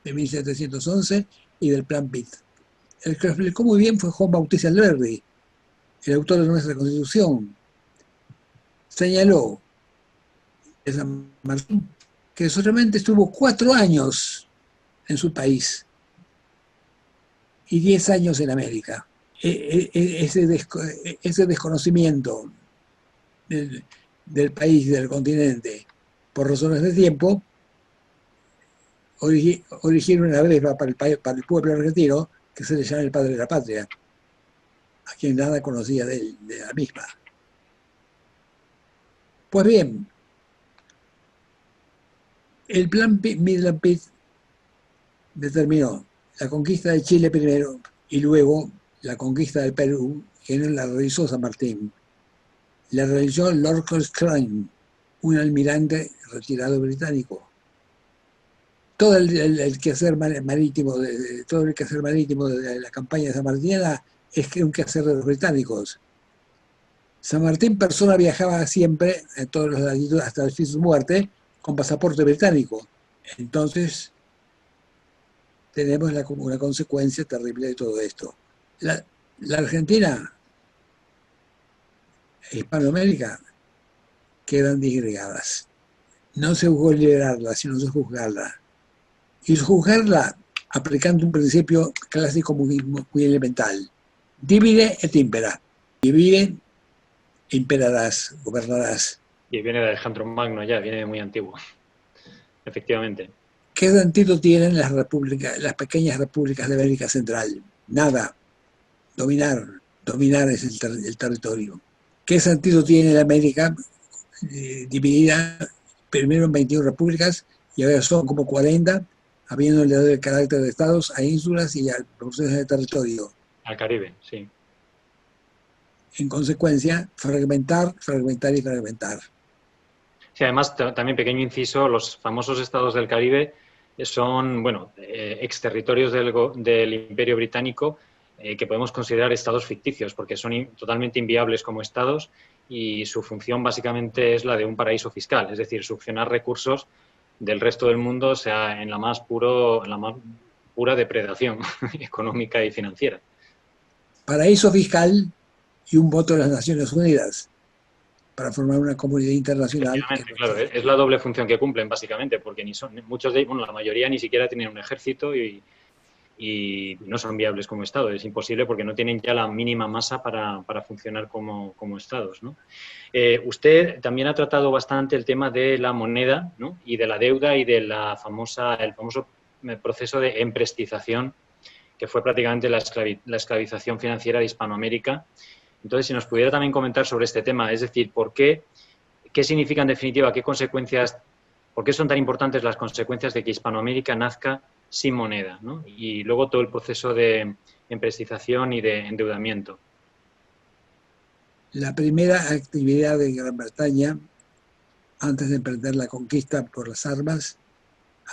de 1711 y del plan Pitt. El que lo explicó muy bien fue Juan Bautista Alberdi, el autor de nuestra Constitución. Señaló de San Martín que solamente estuvo 4 años en su país y 10 años en América. Ese desconocimiento del país y del continente por razones de tiempo origina una breva para el pueblo argentino que se le llama el padre de la patria, a quien nada conocía de la misma. Pues bien, el plan Midland Pitt determinó la conquista de Chile primero y luego la conquista del Perú, que no la realizó San Martín. La realizó Lord Cochrane, un almirante retirado británico. Todo el quehacer marítimo de la campaña de San Martín es un quehacer de los británicos. San Martín persona viajaba siempre en todos los latitudes hasta el fin de su muerte con pasaporte británico. Entonces tenemos una consecuencia terrible de todo esto. La Argentina Hispanoamérica quedan disgregadas. No se buscó liberarla, sino se juzgarla. Y juzgarla aplicando un principio clásico muy elemental. Divide et impera. Divide e imperarás, gobernarás. Y viene de Alejandro Magno ya, viene muy antiguo, efectivamente. ¿Qué sentido tienen las pequeñas repúblicas de América Central? Nada. Dominar es el territorio. ¿Qué sentido tiene la América dividida primero en 21 repúblicas y ahora son como 40, habiéndole dado el carácter de estados a ínsulas y a procesos de territorio? Al Caribe, sí. En consecuencia, fragmentar, fragmentar y fragmentar. Sí, además, también pequeño inciso, los famosos estados del Caribe son, bueno, exterritorios del Imperio Británico que podemos considerar estados ficticios porque son totalmente inviables como estados y su función básicamente es la de un paraíso fiscal, es decir, succionar recursos del resto del mundo, o sea, en la más pura depredación económica y financiera. Paraíso fiscal y un voto de las Naciones Unidas para formar una comunidad internacional. Efectivamente, claro, es la doble función que cumplen básicamente, porque muchos de ellos, bueno, la mayoría ni siquiera tienen un ejército y no son viables como Estado. Es imposible porque no tienen ya la mínima masa para funcionar como Estados, ¿no? Usted también ha tratado bastante el tema de la moneda, ¿no? Y de la deuda y de el famoso proceso de emprestización, que fue prácticamente la esclavización financiera de Hispanoamérica. Entonces, si nos pudiera también comentar sobre este tema, es decir, ¿qué significa en definitiva, qué consecuencias, por qué son tan importantes las consecuencias de que Hispanoamérica nazca sin moneda, ¿no? Y luego todo el proceso de emprestización y de endeudamiento? La primera actividad de Gran Bretaña, antes de emprender la conquista por las armas,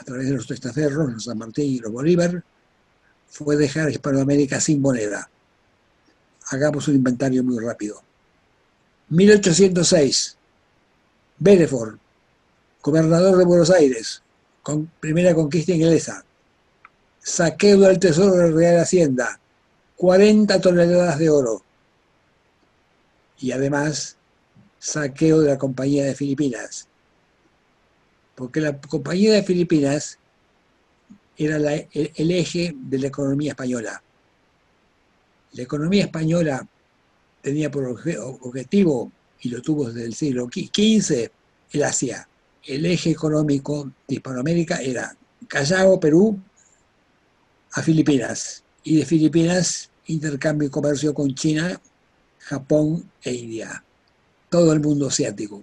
a través de los testaferros, los San Martín y los Bolívar, fue dejar a Hispanoamérica sin moneda. Hagamos un inventario muy rápido. 1806, Bedford, gobernador de Buenos Aires, primera conquista inglesa. Saqueo del Tesoro de Real Hacienda, 40 toneladas de oro. Y además, saqueo de la Compañía de Filipinas. Porque la Compañía de Filipinas era el eje de la economía española. La economía española tenía por objetivo, y lo tuvo desde el siglo XV, el Asia. El eje económico de Hispanoamérica era Callao, Perú, a Filipinas. Y de Filipinas, intercambio y comercio con China, Japón e India. Todo el mundo asiático.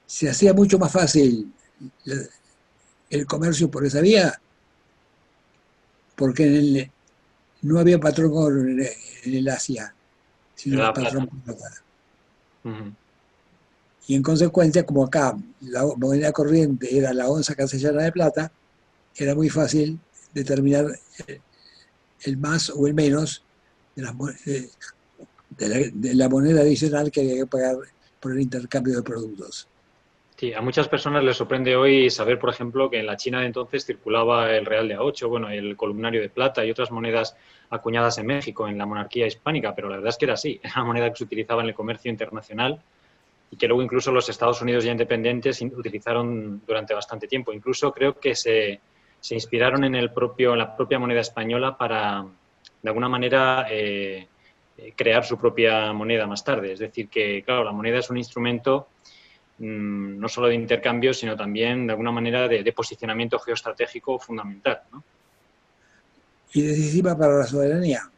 Se hacía mucho más fácil el comercio por esa vía, porque no había patrón oro en el Asia, sino el patrón plata. Y en consecuencia, como acá la moneda corriente era la onza castellana de plata, era muy fácil determinar el más o el menos de la moneda adicional que había que pagar por el intercambio de productos. Sí, a muchas personas les sorprende hoy saber, por ejemplo, que en la China de entonces circulaba el real de A8, bueno, el columnario de plata y otras monedas acuñadas en México, en la monarquía hispánica, pero la verdad es que era así, era una moneda que se utilizaba en el comercio internacional y que luego incluso los Estados Unidos ya independientes utilizaron durante bastante tiempo. Incluso creo que se inspiraron en la propia moneda española para, de alguna manera, crear su propia moneda más tarde. Es decir, que, claro, la moneda es un instrumento no solo de intercambio, sino también de alguna manera de posicionamiento geoestratégico fundamental, ¿no? Y decisiva para la soberanía.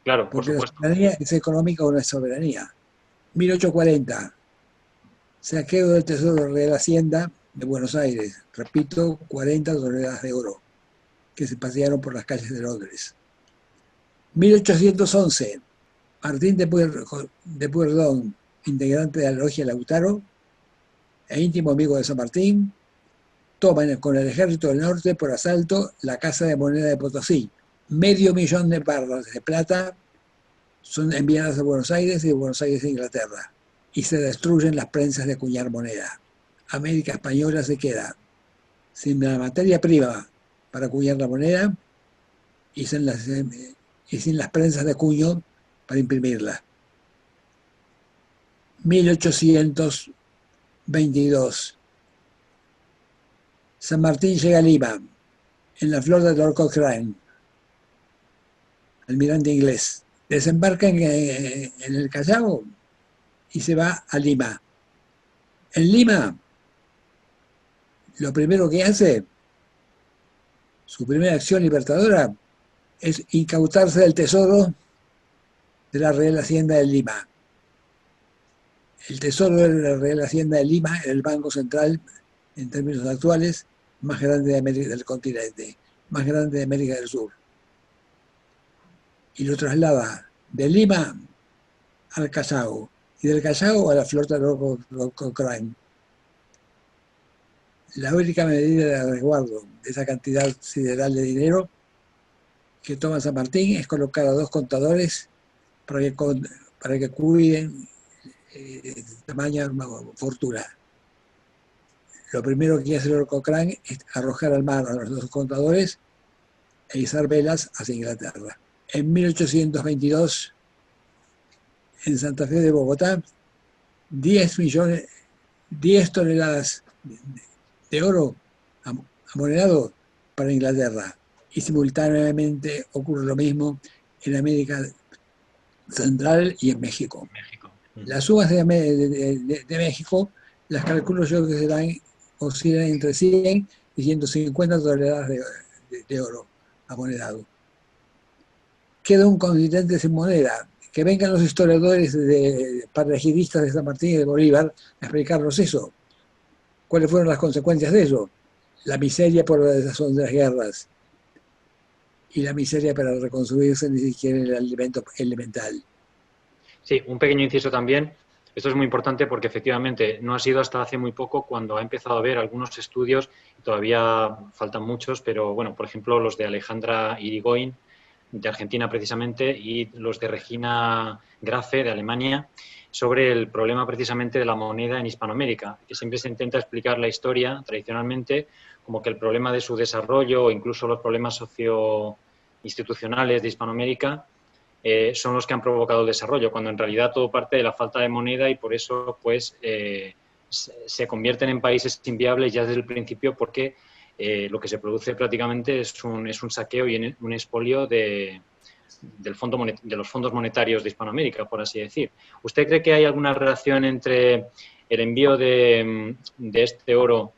Claro, porque por supuesto. La soberanía es económica o no es soberanía. 1840, saqueo del Tesoro de Real Hacienda de Buenos Aires. Repito, 40 toneladas de oro que se pasearon por las calles de Londres. 1811, Martín de Pueyrredón, integrante de la logia Lautaro e íntimo amigo de San Martín, toman con el ejército del norte por asalto la Casa de Moneda de Potosí. 500.000 de barras de plata son enviadas a Buenos Aires y de Buenos Aires a Inglaterra. Y se destruyen las prensas de acuñar moneda. América Española se queda sin la materia prima para acuñar la moneda y sin las prensas de cuño para imprimirla. 1822. San Martín llega a Lima, en la flota de Lord Cochrane, almirante inglés. Desembarca en el Callao y se va a Lima. En Lima, lo primero que hace, su primera acción libertadora, es incautarse del tesoro de la Real Hacienda de Lima. El tesoro de la Real Hacienda de Lima era el banco central, en términos actuales, más grande de América del continente, más grande de América del Sur. Y lo traslada de Lima al Callao, y del Callao a la flota de Lord Cochrane. La única medida de resguardo de esa cantidad sideral de dinero que toma San Martín es colocar a 2 contadores para que cuiden tamaña fortuna. Lo primero que hace Lord Cochrane es arrojar al mar a los 2 contadores e izar velas hacia Inglaterra. En 1822, en Santa Fe de Bogotá, 10 toneladas de oro amonedado para Inglaterra. Y simultáneamente ocurre lo mismo en América Central y en México. Las sumas de México, las calculo yo que oscilan entre 100 y 150 toneladas de oro amonedado. Queda un continente sin moneda. Que vengan los historiadores paralegistas de San Martín y de Bolívar a explicarnos eso. ¿Cuáles fueron las consecuencias de eso? La miseria por la desazón de las guerras y la miseria para reconstruirse ni siquiera el alimento elemental. Sí, un pequeño inciso también. Esto es muy importante porque efectivamente no ha sido hasta hace muy poco cuando ha empezado a haber algunos estudios, todavía faltan muchos, pero bueno, por ejemplo los de Alejandra Irigoyen, de Argentina precisamente, y los de Regina Grafe, de Alemania, sobre el problema precisamente de la moneda en Hispanoamérica, que siempre se intenta explicar la historia tradicionalmente como que el problema de su desarrollo o incluso los problemas socio-institucionales de Hispanoamérica son los que han provocado el desarrollo, cuando en realidad todo parte de la falta de moneda y por eso pues se convierten en países inviables ya desde el principio porque lo que se produce prácticamente es un saqueo y un expolio de los fondos monetarios de Hispanoamérica, por así decir. ¿Usted cree que hay alguna relación entre el envío de este oro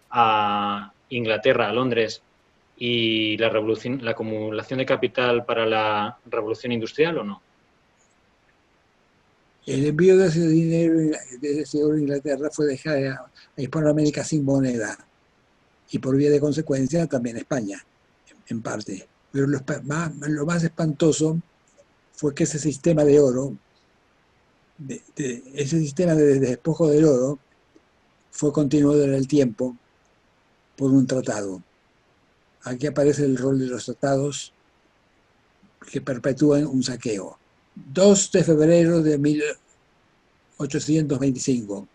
a Inglaterra, a Londres, y la acumulación de capital para la revolución industrial o no? El envío de ese dinero, de ese oro a Inglaterra, fue dejar a Hispanoamérica sin moneda y por vía de consecuencia también a España, en parte. Pero lo más espantoso fue que ese sistema de oro, ese sistema de despojo del oro, fue continuado en el tiempo por un tratado. Aquí aparece el rol de los tratados que perpetúan un saqueo. 2 de febrero de 1825.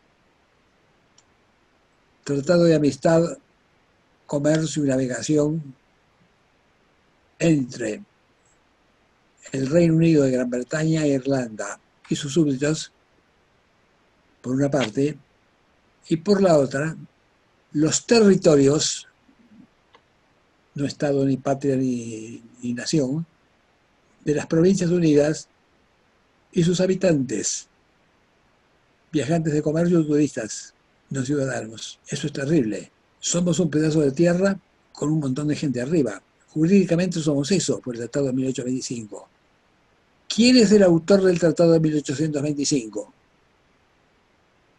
Tratado de amistad, comercio y navegación entre el Reino Unido de Gran Bretaña e Irlanda y sus súbditos, por una parte, y por la otra, los territorios, no Estado ni patria ni nación, de las Provincias Unidas y sus habitantes, viajantes de comercio y turistas, no ciudadanos. Eso es terrible. Somos un pedazo de tierra con un montón de gente arriba. Jurídicamente somos eso, por el Tratado de 1825. ¿Quién es el autor del Tratado de 1825?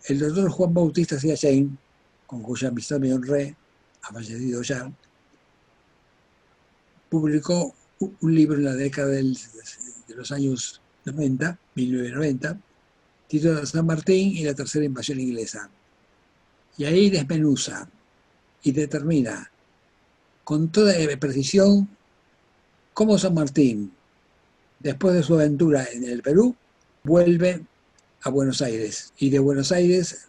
El doctor Juan Bautista Siachain, con cuya amistad me honré, ha fallecido ya, publicó un libro en la década de los años 90, 1990, titulado San Martín y la tercera invasión inglesa. Y ahí desmenuza y determina con toda precisión cómo San Martín, después de su aventura en el Perú, vuelve a Buenos Aires. Y de Buenos Aires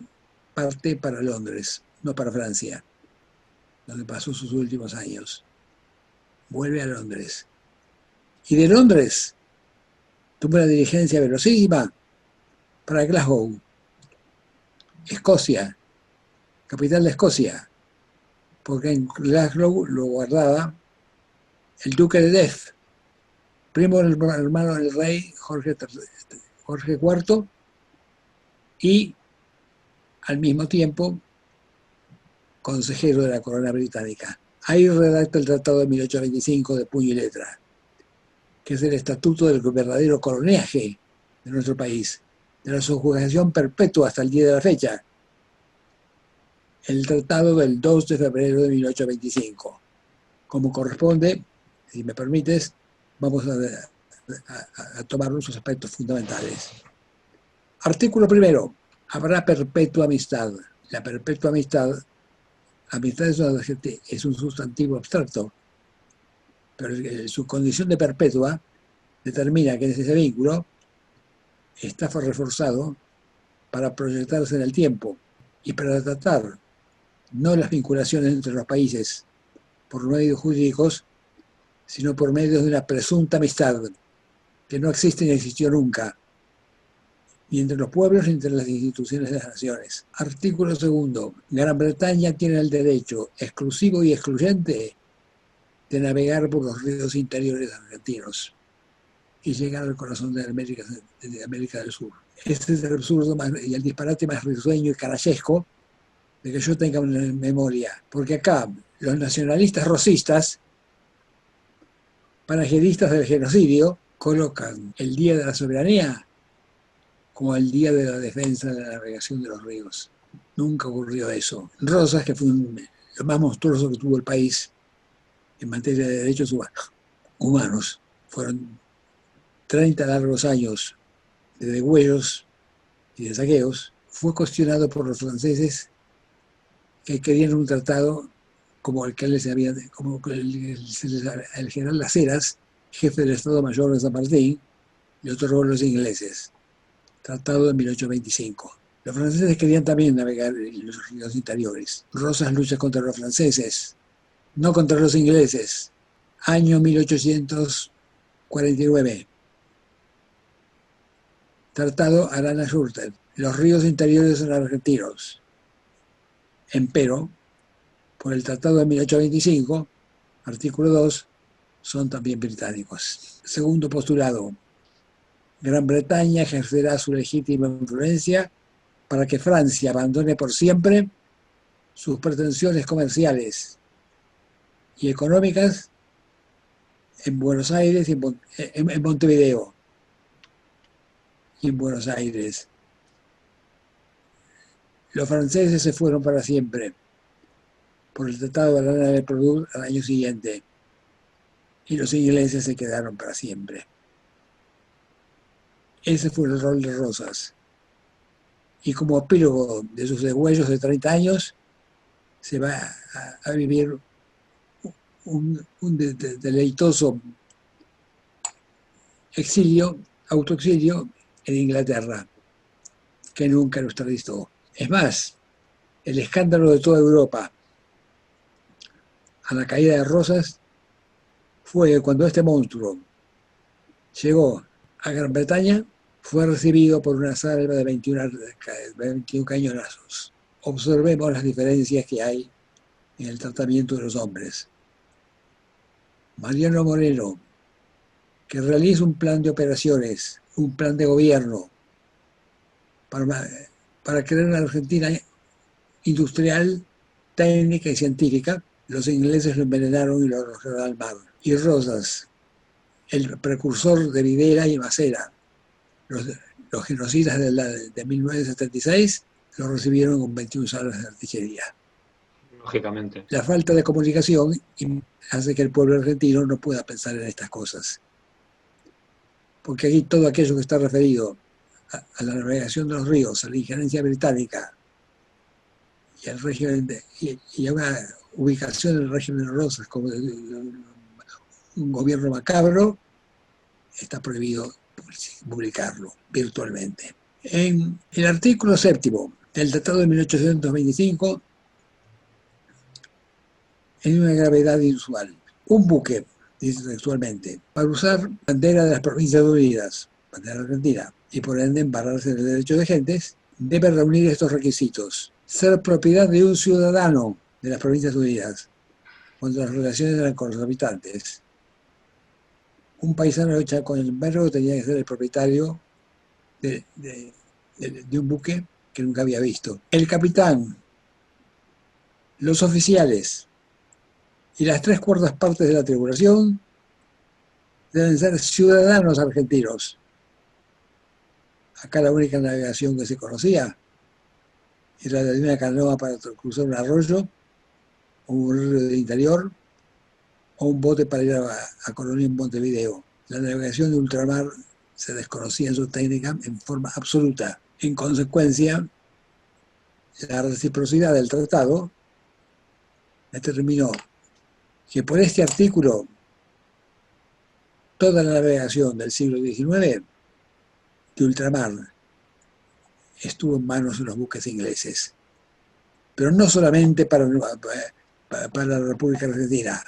parte para Londres, no para Francia, donde pasó sus últimos años. Vuelve a Londres. Y de Londres tomó una diligencia velocísima para Glasgow, Escocia, capital de Escocia, porque en Glasgow lo guardaba el duque de Def, primo hermano del rey Jorge IV, y al mismo tiempo consejero de la corona británica. Ahí redacta el Tratado de 1825 de puño y letra, que es el estatuto del verdadero coloniaje de nuestro país, de la subjugación perpetua hasta el día de la fecha. El tratado del 2 de febrero de 1825. Como corresponde, si me permites, vamos a tomar sus aspectos fundamentales. Artículo primero. Habrá perpetua amistad. La perpetua amistad es un sustantivo abstracto, pero su condición de perpetua determina que ese vínculo está reforzado para proyectarse en el tiempo y para tratar no las vinculaciones entre los países por medios jurídicos, sino por medio de una presunta amistad que no existe ni existió nunca, ni entre los pueblos ni entre las instituciones de las naciones. Artículo segundo. Gran Bretaña tiene el derecho exclusivo y excluyente de navegar por los ríos interiores argentinos y llegar al corazón de América del Sur. Este es el absurdo y el disparate más risueño y carayesco de que yo tenga una memoria, porque acá los nacionalistas rosistas, panegíristas del genocidio, colocan el Día de la Soberanía como el Día de la Defensa de la Navegación de los Ríos. Nunca ocurrió eso. Rosas, que fue lo más monstruoso que tuvo el país en materia de derechos humanos, fueron 30 largos años de degüellos y de saqueos, fue cuestionado por los franceses que querían un tratado como el que les había, como el general Las Heras, jefe del Estado Mayor de San Martín, le otorgó a los ingleses. Tratado de 1825. Los franceses querían también navegar en los ríos interiores. Rosas lucha contra los franceses, no contra los ingleses. Año 1849. Tratado Arana-Schurter. Los ríos interiores son argentinos. Empero, por el Tratado de 1825, artículo 2, son también británicos. Segundo postulado. Gran Bretaña ejercerá su legítima influencia para que Francia abandone por siempre sus pretensiones comerciales y económicas en Buenos Aires y en Montevideo y en Buenos Aires. Los franceses se fueron para siempre por el Tratado de la Arana de Product al año siguiente y los ingleses se quedaron para siempre. Ese fue el rol de Rosas. Y como epílogo de sus degüellos de 30 años, se va a vivir un deleitoso autoexilio en Inglaterra, que nunca lo extraditó. Es más, el escándalo de toda Europa a la caída de Rosas fue cuando este monstruo llegó a Gran Bretaña, fue recibido por una salva de 21 cañonazos. Observemos las diferencias que hay en el tratamiento de los hombres. Mariano Moreno, que realiza un plan de operaciones, un plan de gobierno para crear una Argentina industrial, técnica y científica, los ingleses lo envenenaron y lo arrojaron al mar. Y Rosas, el precursor de Videla y Macera, los genocidas de 1976, lo recibieron con 21 salas de artillería. Lógicamente. La falta de comunicación hace que el pueblo argentino no pueda pensar en estas cosas. Porque aquí todo aquello que está referido a la navegación de los ríos, a la injerencia británica y al régimen y a una ubicación del régimen de Rosas como un gobierno macabro, está prohibido publicarlo virtualmente. En el artículo 7º del Tratado de 1825 hay una gravedad inusual. Un buque, dice textualmente, para usar bandera de las Provincias Unidas, bandera argentina, y por ende embarrarse en el derecho de gentes, debe reunir estos requisitos: ser propiedad de un ciudadano de las Provincias Unidas, cuando las relaciones eran con los habitantes. Un paisano de Chacoalbergo tenía que ser el propietario de un buque que nunca había visto. El capitán, los oficiales y las 3/4 partes de la tripulación deben ser ciudadanos argentinos. Acá la única navegación que se conocía era la de una canoa para cruzar un arroyo, o un río del interior, o un bote para ir a Colonia en Montevideo. La navegación de ultramar se desconocía en su técnica en forma absoluta. En consecuencia, la reciprocidad del tratado determinó que por este artículo toda la navegación del siglo XIX de ultramar estuvo en manos de los buques ingleses. Pero no solamente para la República Argentina,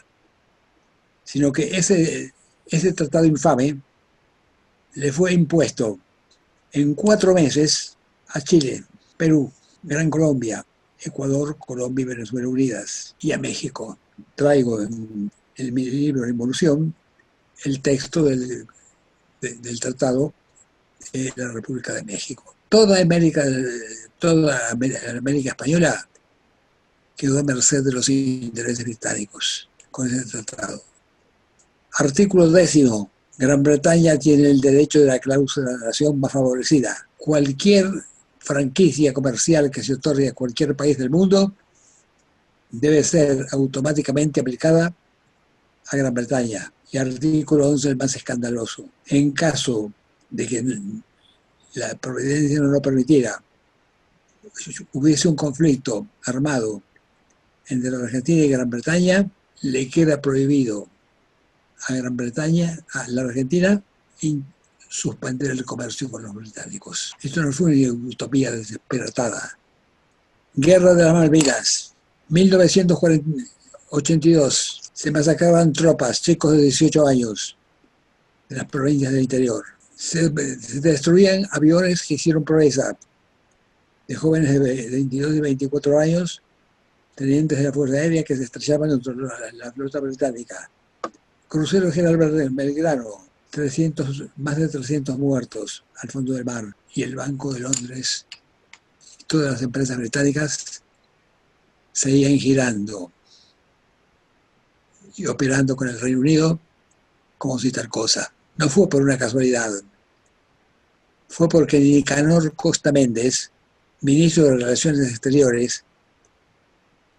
sino que ese tratado infame le fue impuesto en 4 meses a Chile, Perú, Gran Colombia, Ecuador, Colombia y Venezuela unidas, y a México. Traigo en mi libro La Involución el texto del tratado de la República de México. Toda América española quedó a merced de los intereses británicos con ese tratado. Artículo 10. Gran Bretaña tiene el derecho de la cláusula de nación más favorecida. Cualquier franquicia comercial que se otorgue a cualquier país del mundo debe ser automáticamente aplicada a Gran Bretaña. Y artículo 11, el más escandaloso. En caso de que la providencia no lo permitiera, hubiese un conflicto armado entre la Argentina y Gran Bretaña, le queda prohibido a Gran Bretaña, a la Argentina, suspender el comercio con los británicos. Esto no fue una utopía desesperatada. Guerra de las Malvinas, 1982. Se masacraban tropas, chicos de 18 años, de las provincias del interior. Se destruían aviones que hicieron proeza, de jóvenes de 22 y 24 años, tenientes de la Fuerza Aérea, que se estrellaban contra la flota británica. Crucero General Belgrano, más de 300 muertos al fondo del mar. Y el Banco de Londres y todas las empresas británicas seguían girando y operando con el Reino Unido como si tal cosa. No fue por una casualidad. Fue porque Nicanor Costa Méndez, ministro de Relaciones Exteriores,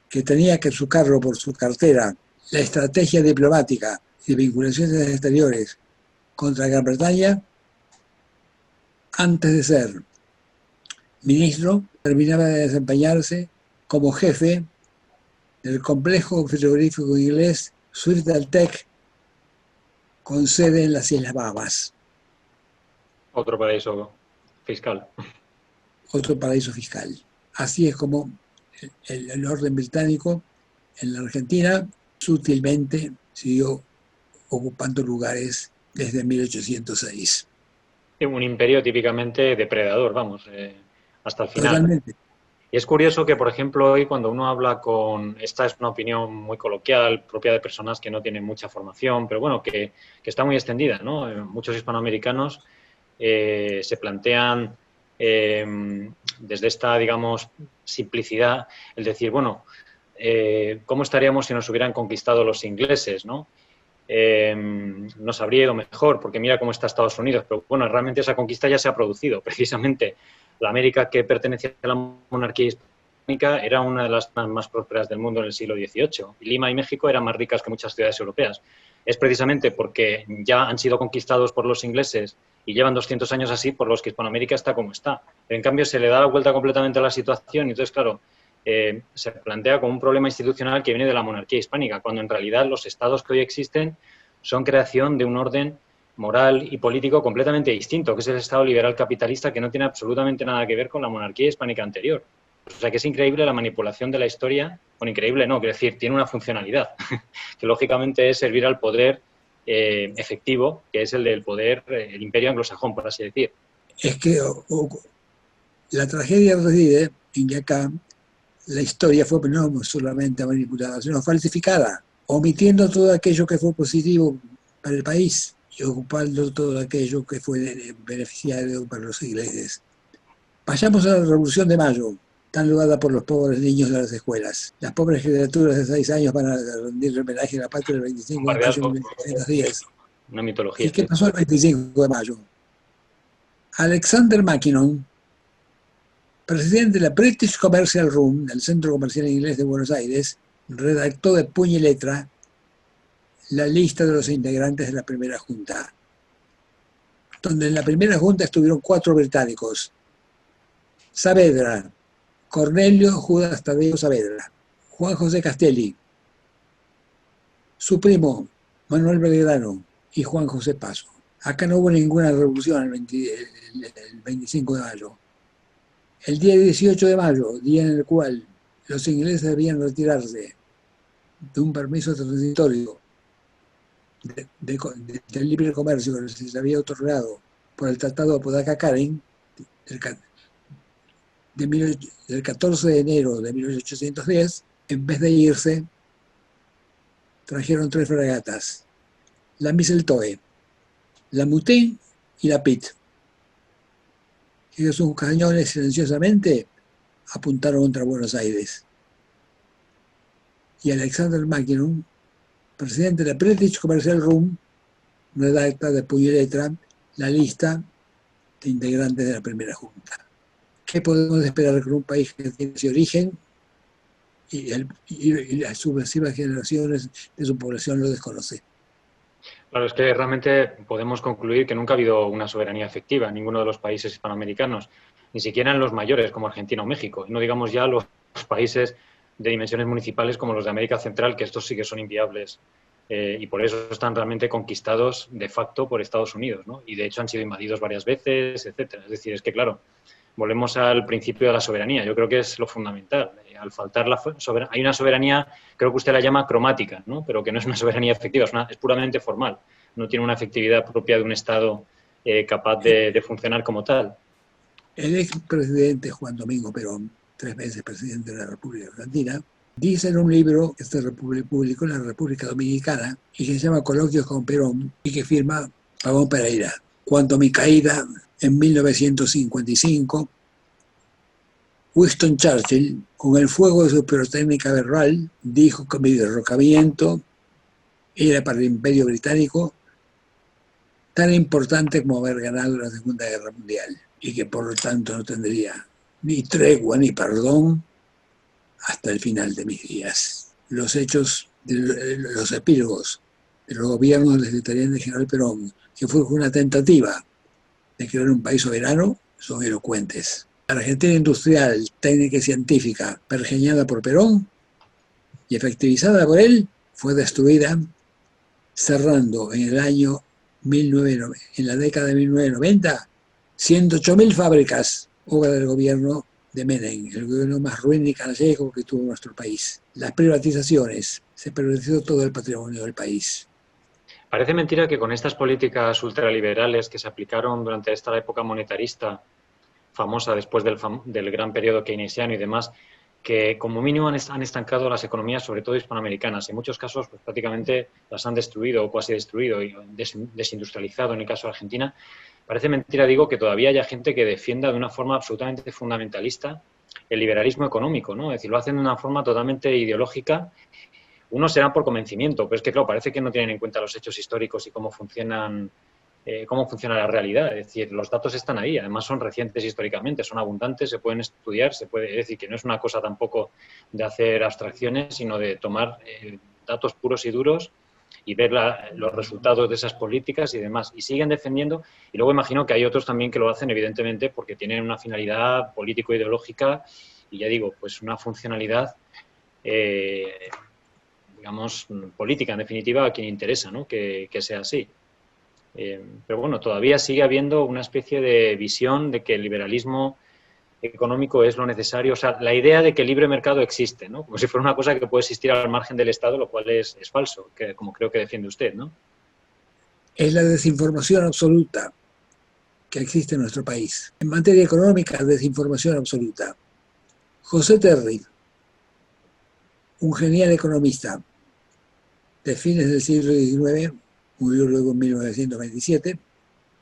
que tenía que su cargo por su cartera la estrategia diplomática y de vinculaciones exteriores contra Gran Bretaña, antes de ser ministro, terminaba de desempeñarse como jefe del complejo frigorífico inglés Swiftall-Tech, con sede en las Islas Bahamas. Otro paraíso fiscal. Otro paraíso fiscal. Así es como el orden británico en la Argentina sutilmente siguió ocupando lugares desde 1806. Un imperio típicamente depredador, vamos, hasta el final. Totalmente. Y es curioso que, por ejemplo, hoy cuando uno habla con... Esta es una opinión muy coloquial, propia de personas que no tienen mucha formación, pero bueno, que está muy extendida, ¿no? Muchos hispanoamericanos se plantean desde esta, digamos, simplicidad, el decir, bueno, ¿cómo estaríamos si nos hubieran conquistado los ingleses, ¿no? Nos habría ido mejor, porque mira cómo está Estados Unidos, pero bueno, realmente esa conquista ya se ha producido. Precisamente la América que pertenecía a la monarquía hispánica era una de las más prósperas del mundo en el siglo XVIII. Lima y México eran más ricas que muchas ciudades europeas. Es precisamente porque ya han sido conquistados por los ingleses y llevan 200 años así por los que Hispanoamérica está como está. Pero en cambio se le da la vuelta completamente a la situación y entonces, claro, se plantea como un problema institucional que viene de la monarquía hispánica, cuando en realidad los estados que hoy existen son creación de un orden moral y político completamente distinto, que es el estado liberal capitalista, que no tiene absolutamente nada que ver con la monarquía hispánica anterior. O sea que es increíble la manipulación de la historia, bueno, increíble no, quiero decir, tiene una funcionalidad, que lógicamente es servir al poder efectivo, que es el del poder, el imperio anglosajón, por así decir. Es que La tragedia reside en que acá la historia fue no solamente manipulada, sino falsificada, omitiendo todo aquello que fue positivo para el país y ocupando todo aquello que fue beneficiario para los ingleses. Vayamos a la Revolución de Mayo, tan loada por los pobres niños de las escuelas. Las pobres criaturas de 6 años van a rendir homenaje a la patria el 25 de mayo de 1910. Una mitología. ¿Y qué pasó el 25 de mayo? Alexander Mackinnon, presidente de la British Commercial Room, del Centro Comercial Inglés de Buenos Aires, redactó de puño y letra la lista de los integrantes de la primera junta, donde en la primera junta estuvieron 4 británicos: Saavedra, Cornelio Judas Tadeo Saavedra, Juan José Castelli, su primo Manuel Belgrano y Juan José Paso. Acá no hubo ninguna revolución el 25 de mayo. El día 18 de mayo, día en el cual los ingleses debían retirarse de un permiso transitorio del libre comercio que les había otorgado por el Tratado de Apodaca-Karen del 14 de enero de 1810, en vez de irse, trajeron 3 fragatas: la Mistletoe, la Mutin y la Pitt. Y sus cañones silenciosamente apuntaron contra Buenos Aires. Y Alexander Mackinnon, presidente de la British Commercial Room, redacta de puño y letra la lista de integrantes de la primera junta. ¿Qué podemos esperar con un país que tiene ese origen y las sucesivas generaciones de su población lo desconoce? Claro, es que realmente podemos concluir que nunca ha habido una soberanía efectiva en ninguno de los países hispanoamericanos, ni siquiera en los mayores como Argentina o México, y no digamos ya los países de dimensiones municipales como los de América Central, que estos sí que son inviables y por eso están realmente conquistados de facto por Estados Unidos, ¿no? Y de hecho han sido invadidos varias veces, etcétera. Es decir, es que claro, volvemos al principio de la soberanía. Yo creo que es lo fundamental. Al faltar la soberanía, hay una soberanía, creo que usted la llama cromática, ¿no? Pero que no es una soberanía efectiva, es puramente formal. No tiene una efectividad propia de un Estado capaz de funcionar como tal. El expresidente Juan Domingo Perón, 3 veces presidente de la República Argentina, dice en un libro que se publicó en la República Dominicana y que se llama Coloquios con Perón y que firma Pavón Pereira: cuando a mi caída en 1955, Winston Churchill, con el fuego de su pirotécnica verbal, dijo que mi derrocamiento era para el Imperio Británico tan importante como haber ganado la Segunda Guerra Mundial, y que por lo tanto no tendría ni tregua ni perdón hasta el final de mis días. Los hechos, los epílogos de los gobiernos del secretario general Perón, que fue una tentativa de crear un país soberano, son elocuentes. La Argentina industrial, técnica y científica, pergeñada por Perón y efectivizada por él, fue destruida, cerrando en el año en la década de 1990, 108.000 fábricas, obra del gobierno de Menem, el gobierno más ruin y canallesco que tuvo nuestro país. Las privatizaciones, se privatizó todo el patrimonio del país. Parece mentira que con estas políticas ultraliberales que se aplicaron durante esta época monetarista famosa después del gran periodo keynesiano y demás, que como mínimo han estancado las economías, sobre todo hispanoamericanas. En muchos casos pues, prácticamente las han destruido o casi destruido y desindustrializado en el caso de Argentina. Parece mentira, digo, que todavía haya gente que defienda de una forma absolutamente fundamentalista el liberalismo económico, ¿no? Es decir, lo hacen de una forma totalmente ideológica. Unos serán por convencimiento, pero es que, claro, parece que no tienen en cuenta los hechos históricos y cómo funciona la realidad. Es decir, los datos están ahí, además son recientes históricamente, son abundantes, se pueden estudiar, es decir, que no es una cosa tampoco de hacer abstracciones, sino de tomar datos puros y duros y ver los resultados de esas políticas y demás. Y siguen defendiendo, y luego imagino que hay otros también que lo hacen, evidentemente, porque tienen una finalidad político-ideológica y, ya digo, pues una funcionalidad digamos, política, en definitiva, a quien interesa, ¿no? que sea así. Pero bueno, todavía sigue habiendo una especie de visión de que el liberalismo económico es lo necesario. O sea, la idea de que el libre mercado existe, ¿no? Como si fuera una cosa que puede existir al margen del Estado, lo cual es falso, como creo que defiende usted, ¿no? Es la desinformación absoluta. que existe en nuestro país. En materia económica, desinformación absoluta. José Terry, un genial economista de fines del siglo XIX, murió luego en 1927,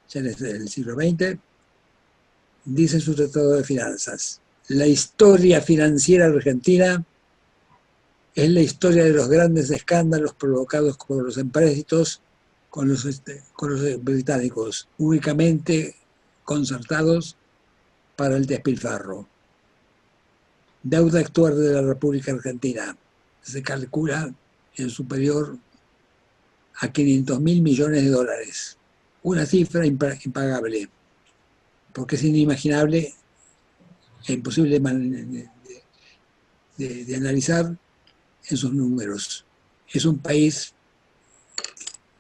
ya en el siglo XX, dice en su Tratado de Finanzas: la historia financiera argentina es la historia de los grandes escándalos provocados por los empréstitos con los británicos, únicamente concertados para el despilfarro. Deuda actual de la República Argentina se calcula en superior a 500.000 millones de dólares. Una cifra impagable, porque es inimaginable e imposible de analizar en sus números. Es un país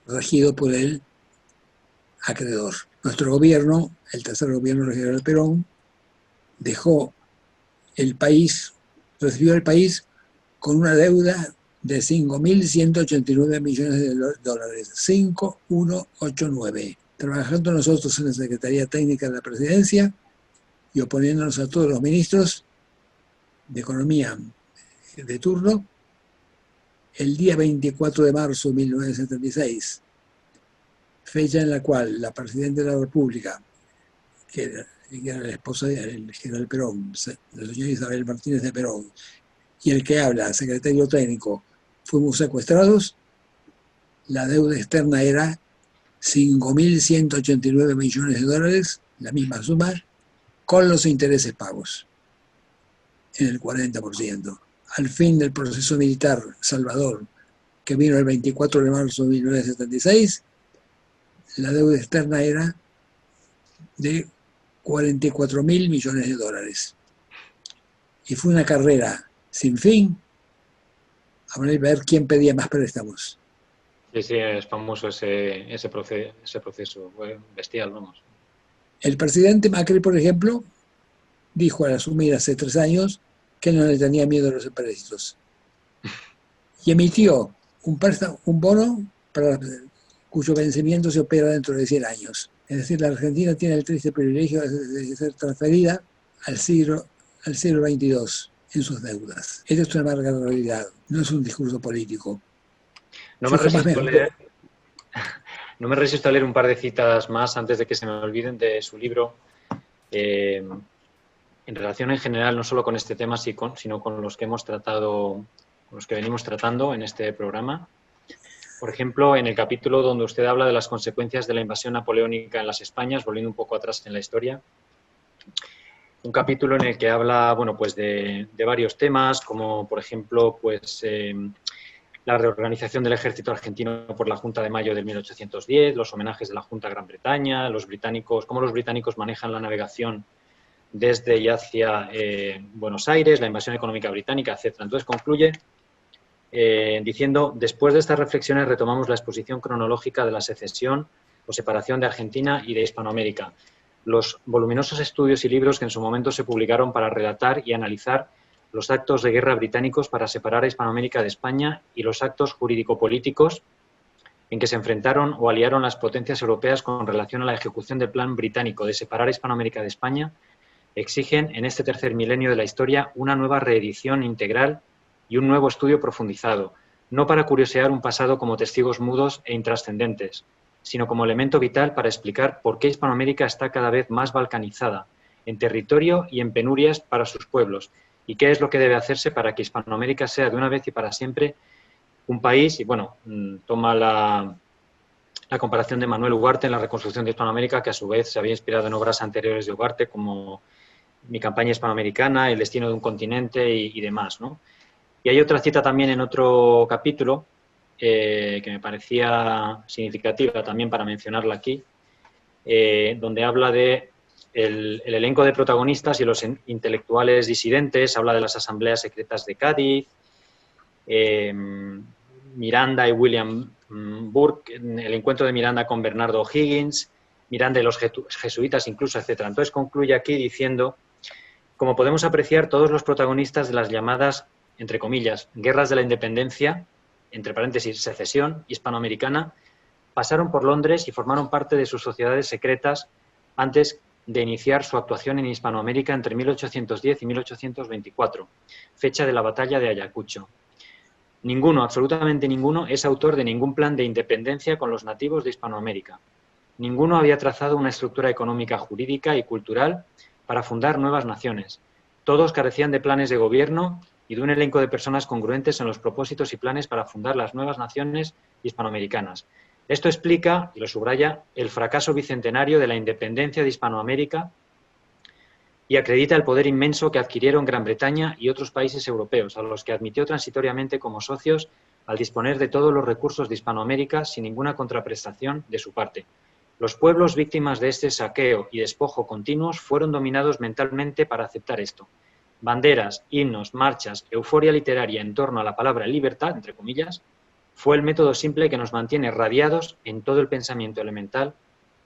regido por el acreedor. Nuestro gobierno, el tercer gobierno del general Perón, recibió el país con una deuda de 5.189 millones de dólares, 5.189, trabajando nosotros en la Secretaría Técnica de la Presidencia y oponiéndonos a todos los ministros de Economía de turno. El día 24 de marzo de 1976, fecha en la cual la Presidenta de la República, que era la esposa del general Perón, la señora Isabel Martínez de Perón, y el que habla, secretario técnico, fuimos secuestrados, la deuda externa era 5.189 millones de dólares, la misma suma, con los intereses pagos, en el 40%. Al fin del proceso militar Salvador, que vino el 24 de marzo de 1976, la deuda externa era de 44.000 millones de dólares. Y fue una carrera sin fin a ver quién pedía más préstamos. Sí, es famoso ese proceso, bestial, vamos. El presidente Macri, por ejemplo, dijo al asumir hace 3 años que no le tenía miedo a los empréstitos. Y emitió un bono cuyo vencimiento se opera dentro de 100 años. Es decir, la Argentina tiene el triste privilegio de ser transferida al siglo XXII en sus deudas. Esta es una amarga realidad, no es un discurso político. No me resisto a leer un par de citas más antes de que se me olviden de su libro, en relación en general, no solo con este tema, sino con los que venimos tratando en este programa. Por ejemplo, en el capítulo donde usted habla de las consecuencias de la invasión napoleónica en las Españas, volviendo un poco atrás en la historia, un capítulo en el que habla, bueno, pues de varios temas, como por ejemplo, pues la reorganización del ejército argentino por la Junta de Mayo de 1810, los homenajes de la Junta a Gran Bretaña, cómo los británicos manejan la navegación desde y hacia Buenos Aires, la invasión económica británica, etc. Entonces concluye diciendo: después de estas reflexiones retomamos la exposición cronológica de la secesión o separación de Argentina y de Hispanoamérica, los voluminosos estudios y libros que en su momento se publicaron para relatar y analizar los actos de guerra británicos para separar a Hispanoamérica de España y los actos jurídico-políticos en que se enfrentaron o aliaron las potencias europeas con relación a la ejecución del plan británico de separar a Hispanoamérica de España, exigen en este tercer milenio de la historia una nueva reedición integral y un nuevo estudio profundizado, no para curiosear un pasado como testigos mudos e intrascendentes, sino como elemento vital para explicar por qué Hispanoamérica está cada vez más balcanizada, en territorio y en penurias para sus pueblos, y qué es lo que debe hacerse para que Hispanoamérica sea de una vez y para siempre un país. Y bueno, toma la comparación de Manuel Ugarte en la reconstrucción de Hispanoamérica, que a su vez se había inspirado en obras anteriores de Ugarte, como Mi campaña hispanoamericana, El destino de un continente y demás, ¿no? Y hay otra cita también en otro capítulo que me parecía significativa también para mencionarla aquí, donde habla de el elenco de protagonistas y los intelectuales disidentes, habla de las asambleas secretas de Cádiz, Miranda y William Burke, el encuentro de Miranda con Bernardo O'Higgins, Miranda y los jesuitas incluso, etc. Entonces concluye aquí diciendo: como podemos apreciar, todos los protagonistas de las llamadas, entre comillas, guerras de la independencia, entre paréntesis, secesión hispanoamericana, pasaron por Londres y formaron parte de sus sociedades secretas antes de iniciar su actuación en Hispanoamérica entre 1810 y 1824, fecha de la batalla de Ayacucho. Ninguno, absolutamente ninguno, es autor de ningún plan de independencia con los nativos de Hispanoamérica. Ninguno había trazado una estructura económica, jurídica y cultural para fundar nuevas naciones. Todos carecían de planes de gobierno y de un elenco de personas congruentes en los propósitos y planes para fundar las nuevas naciones hispanoamericanas. Esto explica, y lo subraya, el fracaso bicentenario de la independencia de Hispanoamérica y acredita el poder inmenso que adquirieron Gran Bretaña y otros países europeos, a los que admitió transitoriamente como socios al disponer de todos los recursos de Hispanoamérica sin ninguna contraprestación de su parte. Los pueblos víctimas de este saqueo y despojo continuos fueron dominados mentalmente para aceptar esto. Banderas, himnos, marchas, euforia literaria en torno a la palabra libertad, entre comillas, fue el método simple que nos mantiene radiados en todo el pensamiento elemental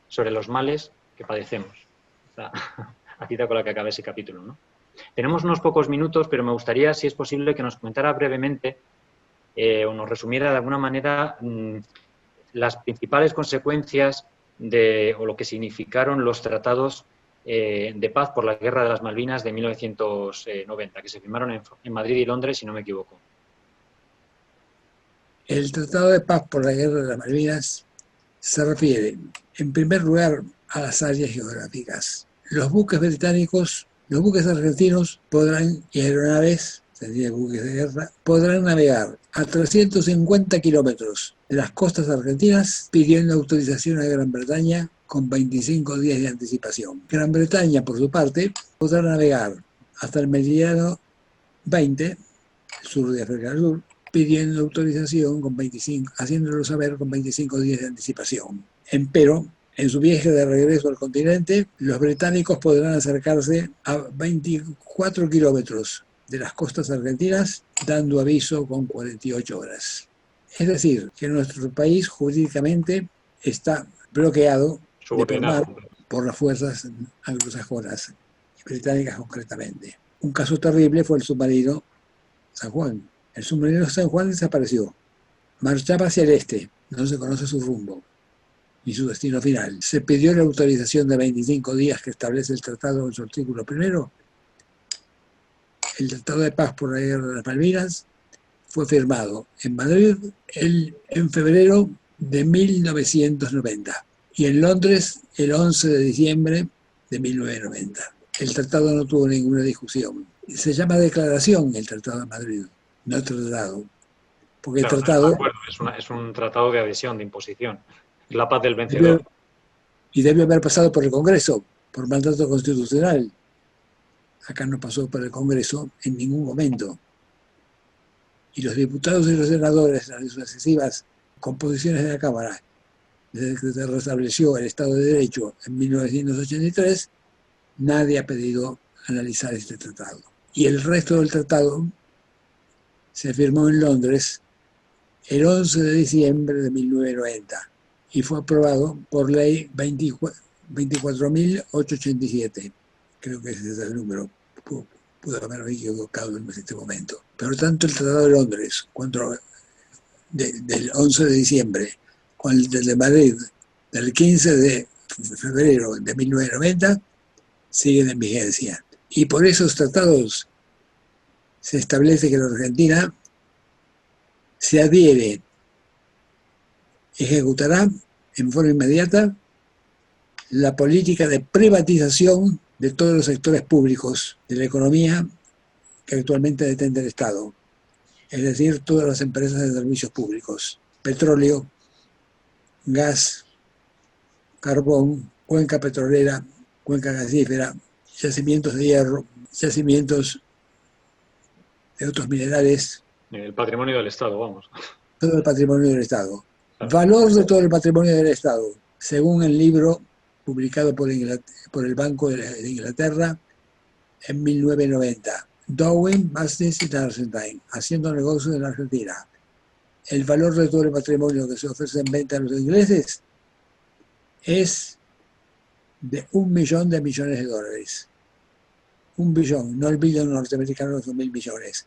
sobre los males que padecemos. O sea, aquí con la que acaba ese capítulo, ¿no? Tenemos unos pocos minutos, pero me gustaría, si es posible, que nos comentara brevemente o nos resumiera de alguna manera las principales consecuencias o lo que significaron los tratados de paz por la Guerra de las Malvinas de 1990, que se firmaron en Madrid y Londres, si no me equivoco. El Tratado de Paz por la Guerra de las Malvinas se refiere, en primer lugar, a las áreas geográficas. Los buques británicos, los buques argentinos podrán, y aeronaves, serían buques de guerra, podrán navegar a 350 kilómetros de las costas argentinas pidiendo autorización a Gran Bretaña con 25 días de anticipación. Gran Bretaña, por su parte, podrá navegar hasta el meridiano 20, el sur de África del Sur, pidiendo autorización con 25, haciéndolo saber con 25 días de anticipación. Empero, en su viaje de regreso al continente, los británicos podrán acercarse a 24 kilómetros de las costas argentinas, dando aviso con 48 horas. Es decir, que nuestro país jurídicamente está bloqueado de por mar por las fuerzas anglosajonas y británicas concretamente. Un caso terrible fue el submarino San Juan. El submarino San Juan desapareció. Marchaba hacia el este, no se conoce su rumbo ni su destino final. Se pidió la autorización de 25 días que establece el tratado en su artículo primero. El Tratado de Paz por la Guerra de las Malvinas fue firmado en Madrid en febrero de 1990 y en Londres el 11 de diciembre de 1990. El tratado no tuvo ninguna discusión. Se llama declaración el Tratado de Madrid, no tratado. Porque claro, el tratado... es un tratado de adhesión, de imposición. La paz del vencedor. Debe haber pasado por el Congreso, por mandato constitucional. Acá no pasó por el Congreso en ningún momento. Y los diputados y los senadores, en las sucesivas composiciones de la Cámara, desde que se restableció el Estado de Derecho en 1983, nadie ha pedido analizar este tratado. Y el resto del tratado se firmó en Londres el 11 de diciembre de 1990 y fue aprobado por ley 24.887. Creo que ese es el número. Pude haberme equivocado en este momento. Pero tanto el Tratado de Londres del 11 de diciembre con el de Madrid del 15 de febrero de 1990 siguen en vigencia. Y por esos tratados se establece que la Argentina se adhiere, ejecutará en forma inmediata la política de privatización de todos los sectores públicos de la economía que actualmente detenta el Estado, es decir, todas las empresas de servicios públicos, petróleo, gas, carbón, cuenca petrolera, cuenca gasífera, yacimientos de hierro, yacimientos de otros minerales. El patrimonio del Estado, vamos. Todo el patrimonio del Estado. Valor de todo el patrimonio del Estado, según el libro publicado por el Banco de Inglaterra en 1990. Doing Business in Argentine, haciendo negocios en la Argentina. El valor de todo el patrimonio que se ofrece en venta a los ingleses es de 1 millón de millones de dólares. 1 billón, no el billón norteamericano, son 1.000 millones.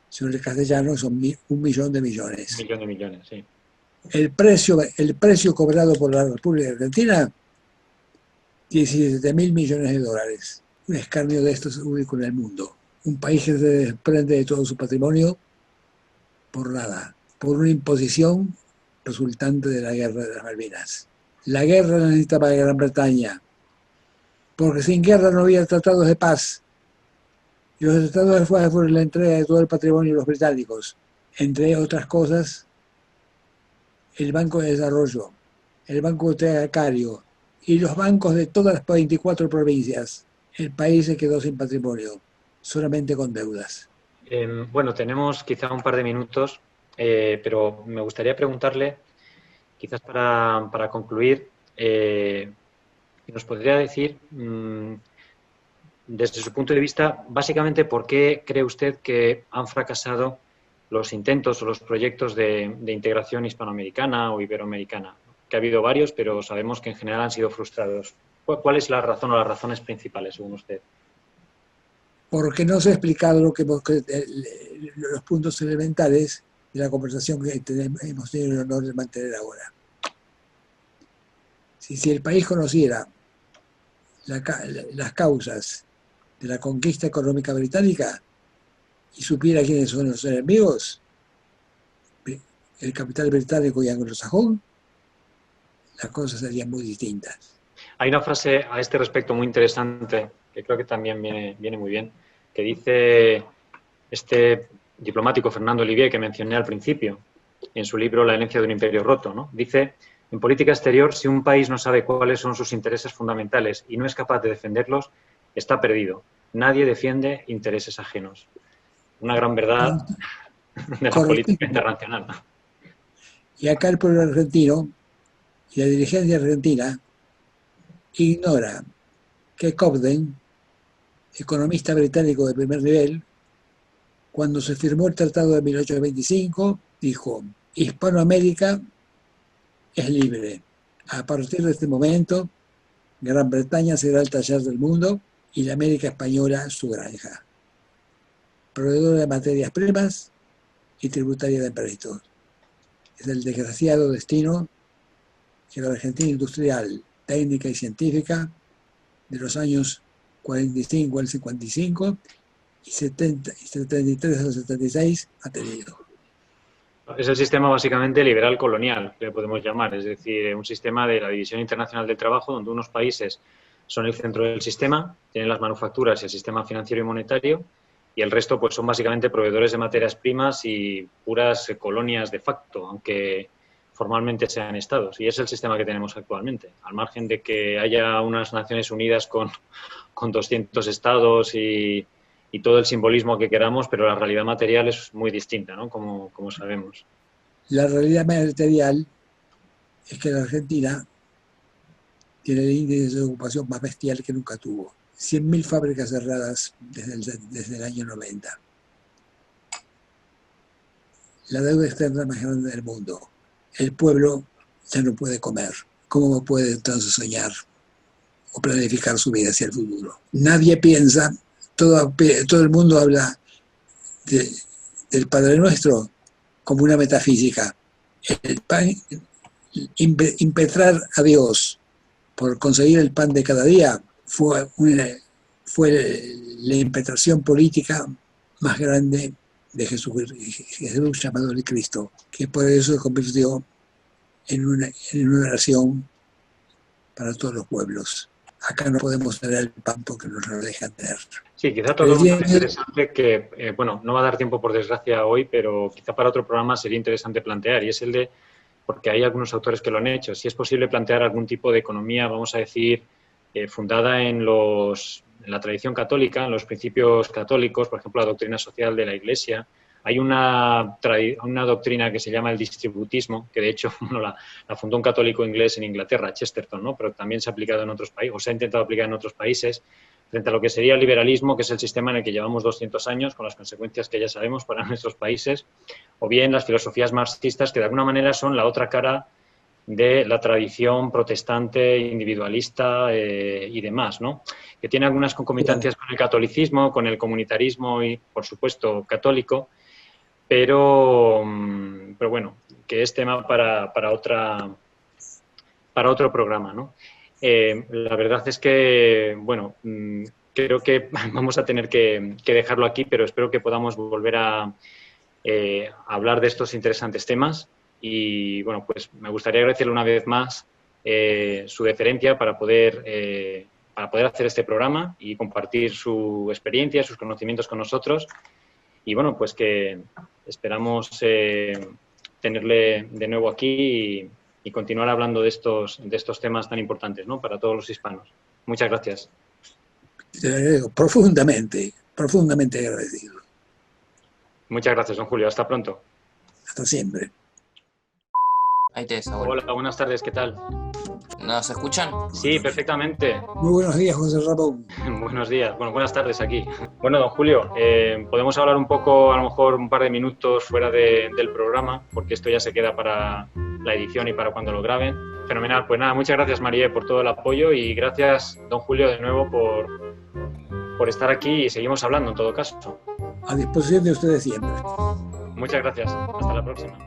Sino el castellano son 1 millón de millones. 1 millón de millones, sí. El precio cobrado por la República Argentina 17.000 millones de dólares. Un escarnio de estos único en el mundo. Un país que se desprende de todo su patrimonio por nada, por una imposición resultante de la guerra de las Malvinas. La guerra la necesitaba Gran Bretaña, porque sin guerra no había tratados de paz. Y los tratados de paz fueron la entrega de todo el patrimonio de los británicos, entre otras cosas, el Banco de Desarrollo, el Banco Hipotecario y los bancos de todas las 24 provincias. El país se quedó sin patrimonio, solamente con deudas. Bueno, tenemos quizá un par de minutos, pero me gustaría preguntarle, quizás para concluir, ¿nos podría decir, desde su punto de vista, básicamente por qué cree usted que han fracasado los intentos o los proyectos de integración hispanoamericana o iberoamericana? Que ha habido varios, pero sabemos que en general han sido frustrados. ¿Cuál es la razón o las razones principales, según usted? Porque no se ha explicado los puntos elementales de la conversación que hemos tenido el honor de mantener ahora. Si el país conociera las causas de la conquista económica británica y supiera quiénes son los enemigos, el capital británico y anglosajón, las cosas serían muy distintas. Hay una frase a este respecto muy interesante, que creo que también viene muy bien, que dice este diplomático Fernando Olivier, que mencioné al principio, en su libro La herencia de un imperio roto, ¿no? Dice, en política exterior, si un país no sabe cuáles son sus intereses fundamentales y no es capaz de defenderlos, está perdido. Nadie defiende intereses ajenos. Una gran verdad de la política internacional. Y acá el pueblo argentino y la dirigencia argentina ignora que Cobden, economista británico de primer nivel, cuando se firmó el Tratado de 1825, dijo, Hispanoamérica es libre. A partir de este momento, Gran Bretaña será el taller del mundo y la América española su granja. Proveedora de materias primas y tributaria de préditos. Es el desgraciado destino que la Argentina industrial, técnica y científica de los años 45 al 55 y 73 al 76 ha tenido. Es el sistema básicamente liberal colonial, que le podemos llamar, es decir, un sistema de la División Internacional del Trabajo donde unos países son el centro del sistema, tienen las manufacturas y el sistema financiero y monetario, y el resto pues son básicamente proveedores de materias primas y puras colonias de facto, aunque formalmente sean estados. Y es el sistema que tenemos actualmente, al margen de que haya unas Naciones Unidas con 200 estados y todo el simbolismo que queramos, pero la realidad material es muy distinta, ¿no? Como sabemos. La realidad material es que la Argentina tiene el índice de ocupación más bestial que nunca tuvo. 100.000 fábricas cerradas desde el año 90. La deuda externa más grande del mundo. El pueblo ya no puede comer. ¿Cómo puede entonces soñar o planificar su vida hacia el futuro? Nadie piensa, todo el mundo habla del Padre Nuestro como una metafísica. El pan, impetrar a Dios por conseguir el pan de cada día fue la impetración política más grande de Jesús llamado el Cristo, que por eso se convirtió en una oración para todos los pueblos. Acá no podemos tener el pan porque nos lo dejan tener. Sí, quizá toca un tema interesante que, bueno, no va a dar tiempo por desgracia hoy, pero quizá para otro programa sería interesante plantear, y es el de, porque hay algunos autores que lo han hecho, si es posible plantear algún tipo de economía, vamos a decir, fundada en la tradición católica, en los principios católicos, por ejemplo, la doctrina social de la Iglesia. Hay una doctrina que se llama el distributismo, que de hecho bueno, la fundó un católico inglés en Inglaterra, Chesterton, ¿no? Pero también se ha aplicado en otros países, o se ha intentado aplicar en otros países, frente a lo que sería el liberalismo, que es el sistema en el que llevamos 200 años, con las consecuencias que ya sabemos para nuestros países, o bien las filosofías marxistas, que de alguna manera son la otra cara de la tradición protestante, individualista y demás, ¿no? Que tiene algunas concomitancias con el catolicismo, con el comunitarismo y, por supuesto, católico, pero bueno, que es tema para otro programa, ¿no? La verdad es que, bueno, creo que vamos a tener que dejarlo aquí, pero espero que podamos volver a hablar de estos interesantes temas. Y, bueno, pues me gustaría agradecerle una vez más su deferencia para poder hacer este programa y compartir su experiencia, sus conocimientos con nosotros. Y, bueno, pues que esperamos tenerle de nuevo aquí y continuar hablando de estos temas tan importantes, ¿no?, para todos los hispanos. Muchas gracias. Profundamente, profundamente agradecido. Muchas gracias, don Julio. Hasta pronto. Hasta siempre. Ahí te desabuelo. Hola, buenas tardes. ¿Qué tal? ¿Nos escuchan? Sí, perfectamente. Muy buenos días, José Ramón. Buenos días. Bueno, buenas tardes aquí. Bueno, don Julio, podemos hablar un poco, a lo mejor un par de minutos fuera del programa, porque esto ya se queda para la edición y para cuando lo graben. Fenomenal. Pues nada, muchas gracias, María, por todo el apoyo y gracias, don Julio, de nuevo por estar aquí y seguimos hablando en todo caso. A disposición de ustedes siempre. Muchas gracias. Hasta la próxima.